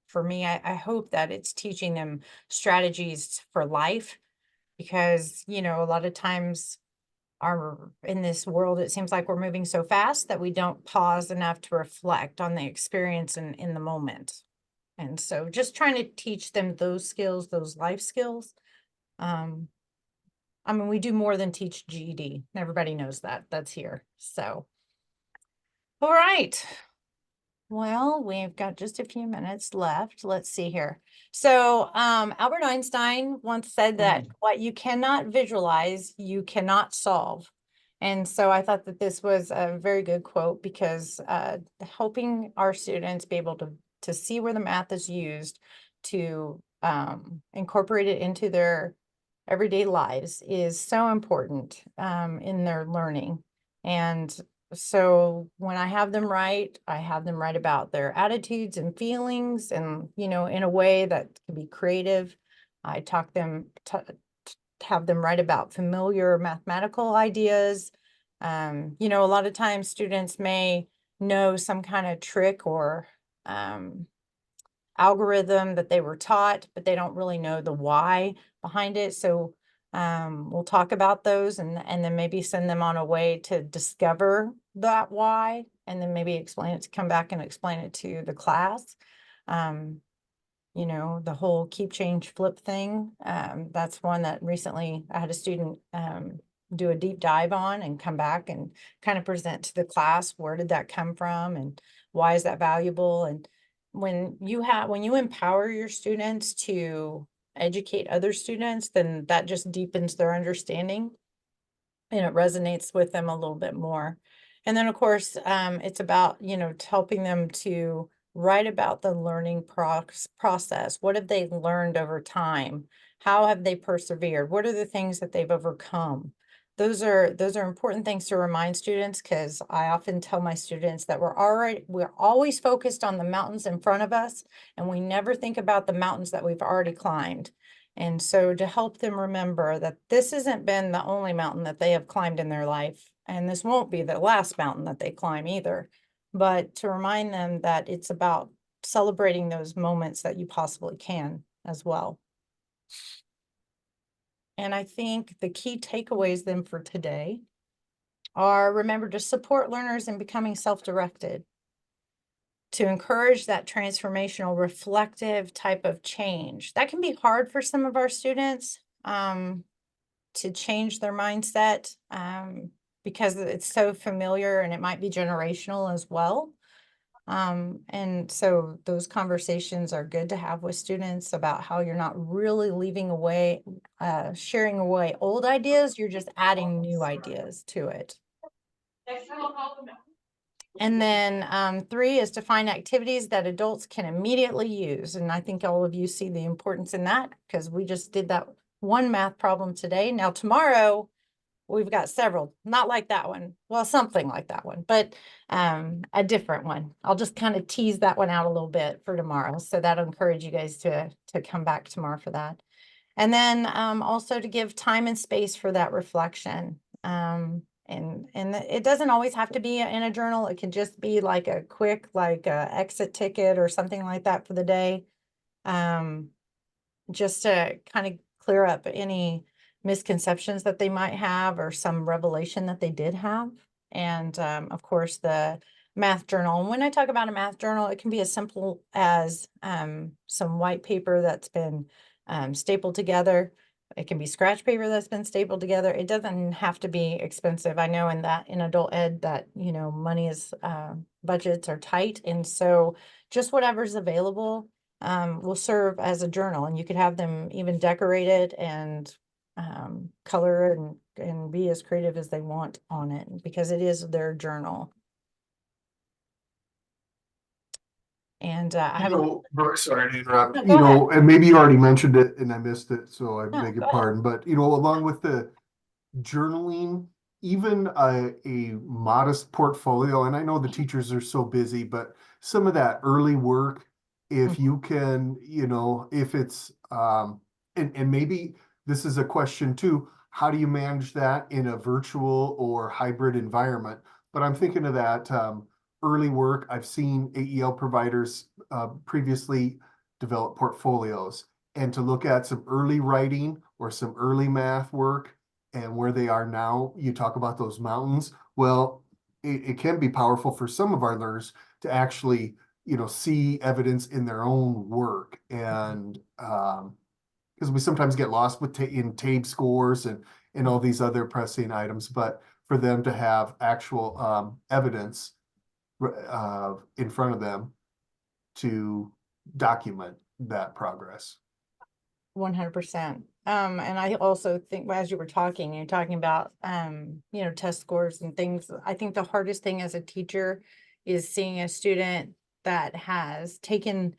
for me, I hope that it's teaching them strategies for life because, you know, a lot of times in this world, it seems like we're moving so fast that we don't pause enough to reflect on the experience in the moment. And so just trying to teach them those skills, those life skills. I mean, we do more than teach GED. Everybody knows that. That's here. So, all right. Well, we've got just a few minutes left. Let's see here. So Albert Einstein once said that what you cannot visualize, you cannot solve. And so I thought that this was a very good quote because helping our students be able to see where the math is used to incorporate it into their everyday lives is so important in their learning. And so when I have them write, I have them write about their attitudes and feelings and, you know, in a way that can be creative. I have them write about familiar mathematical ideas. You know, a lot of times students may know some kind of trick or algorithm that they were taught, but they don't really know the why behind it. So we'll talk about those and then maybe send them on a way to discover that why, and then maybe come back and explain it to the class. You know, the whole keep, change, flip thing. That's one that recently I had a student do a deep dive on and come back and kind of present to the class, where did that come from and why is that valuable? And when you empower your students to educate other students, then that just deepens their understanding and it resonates with them a little bit more. And then of course, it's about, you know, helping them to write about the learning process. What have they learned over time? How have they persevered? What are the things that they've overcome? Those are important things to remind students, because I often tell my students that we're always focused on the mountains in front of us, and we never think about the mountains that we've already climbed. And so to help them remember that this hasn't been the only mountain that they have climbed in their life, and this won't be the last mountain that they climb either, but to remind them that it's about celebrating those moments that you possibly can as well. And I think the key takeaways then for today are, remember to support learners in becoming self-directed, to encourage that transformational, reflective type of change. That can be hard for some of our students to change their mindset because it's so familiar, and it might be generational as well. And so those conversations are good to have with students about how you're not really sharing away old ideas, you're just adding new ideas to it. And then 3 is to find activities that adults can immediately use. And I think all of you see the importance in that, because we just did that one math problem today. Now tomorrow, we've got several, not like that one. Well, something like that one, but a different one. I'll just kind of tease that one out a little bit for tomorrow. So that'll encourage you guys to come back tomorrow for that. And then also to give time and space for that reflection. And it doesn't always have to be in a journal. It can just be like a quick, like exit ticket or something like that for the day. Just to kind of clear up any misconceptions that they might have or some revelation that they did have. And of course, the math journal. And when I talk about a math journal, it can be as simple as some white paper that's been stapled together. It can be scratch paper that's been stapled together. It doesn't have to be expensive. I know in adult ed that, you know, money is, budgets are tight. And so just whatever's available will serve as a journal, and you could have them even decorated and color and be as creative as they want on it because it is their journal. And I have Brooke, sorry to interrupt, No, you go know, and maybe you already mentioned it and I missed it, so I No, beg go your ahead. pardon, but you know, along with the journaling, even a modest portfolio, and I know the teachers are so busy, but some of that early work, if you can, you know, if it's, and maybe this is a question too, how do you manage that in a virtual or hybrid environment? But I'm thinking of that, early work. I've seen AEL providers, previously develop portfolios and to look at some early writing or some early math work and where they are now. You talk about those mountains. Well, it can be powerful for some of our learners to actually, you know, see evidence in their own work. And because we sometimes get lost with in TABE scores and all these other pressing items, but for them to have actual evidence in front of them to document that progress. 100%. And I also think as you were talking, you're talking about, you know, test scores and things. I think the hardest thing as a teacher is seeing a student that has taken,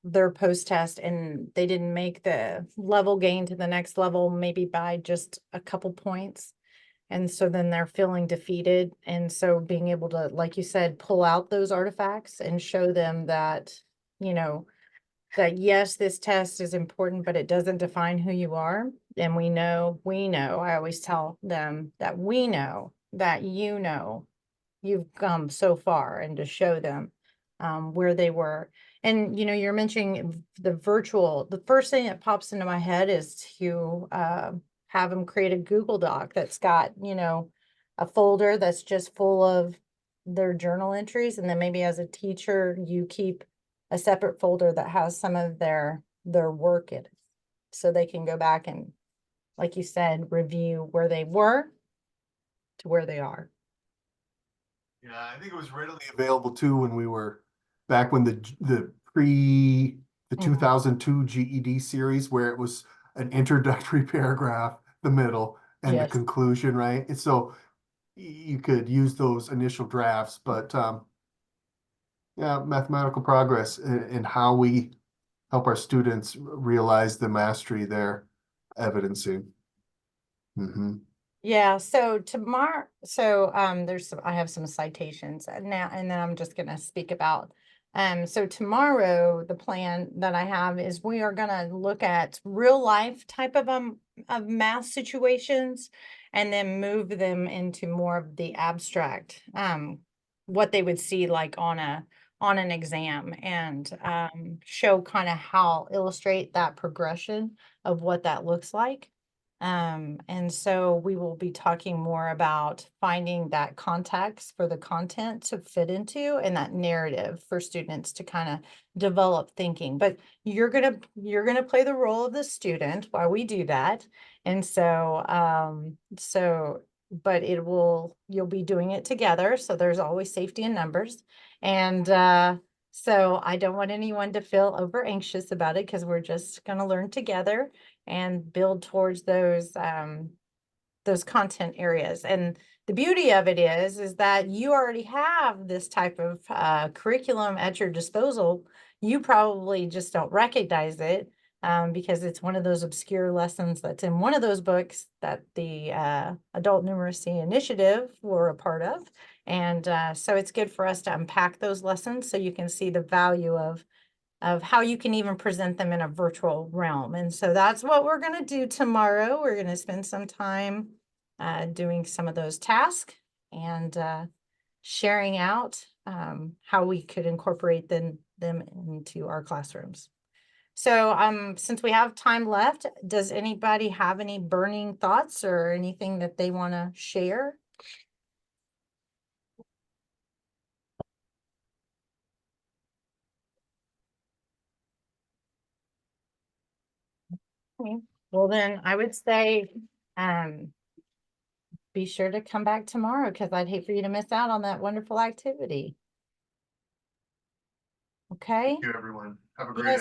their post-test and they didn't make the level gain to the next level, maybe by just a couple points. And so then they're feeling defeated. And so being able to, like you said, pull out those artifacts and show them that, you know, that yes, this test is important, but it doesn't define who you are. And we know, I always tell them that we know that, you know, you've come so far, and to show them where they were. And, you know, you're mentioning the virtual, the first thing that pops into my head is to have them create a Google Doc that's got, you know, a folder that's just full of their journal entries. And then maybe as a teacher, you keep a separate folder that has some of their work in it. So they can go back and, like you said, review where they were to where they are. Yeah, I think it was readily available too when we were back when the pre the 2002 GED series, where it was an introductory paragraph, the middle, and the Yes. conclusion, right? And so you could use those initial drafts, but yeah, mathematical progress and how we help our students realize the mastery they're evidencing. Yeah, so tomorrow, so I have some citations now, and then I'm just gonna speak about so tomorrow the plan that I have is we are gonna look at real life type of math situations and then move them into more of the abstract, what they would see like on an exam, and show kind of how illustrate that progression of what that looks like. And so we will be talking more about finding that context for the content to fit into and that narrative for students to kind of develop thinking. But you're gonna play the role of the student while we do that. And so but you'll be doing it together. So there's always safety in numbers. And so I don't want anyone to feel over anxious about it because we're just gonna learn together and build towards those content areas. And the beauty of it is that you already have this type of curriculum at your disposal. You probably just don't recognize it, because it's one of those obscure lessons that's in one of those books that the Adult Numeracy Initiative were a part of. And so it's good for us to unpack those lessons so you can see the value of how you can even present them in a virtual realm. And so that's what we're going to do tomorrow. We're going to spend some time doing some of those tasks and sharing out how we could incorporate them into our classrooms. So since we have time left, does anybody have any burning thoughts or anything that they want to share? Okay. Well, then I would say be sure to come back tomorrow because I'd hate for you to miss out on that wonderful activity. Okay? Thank you, everyone. Have a You great guys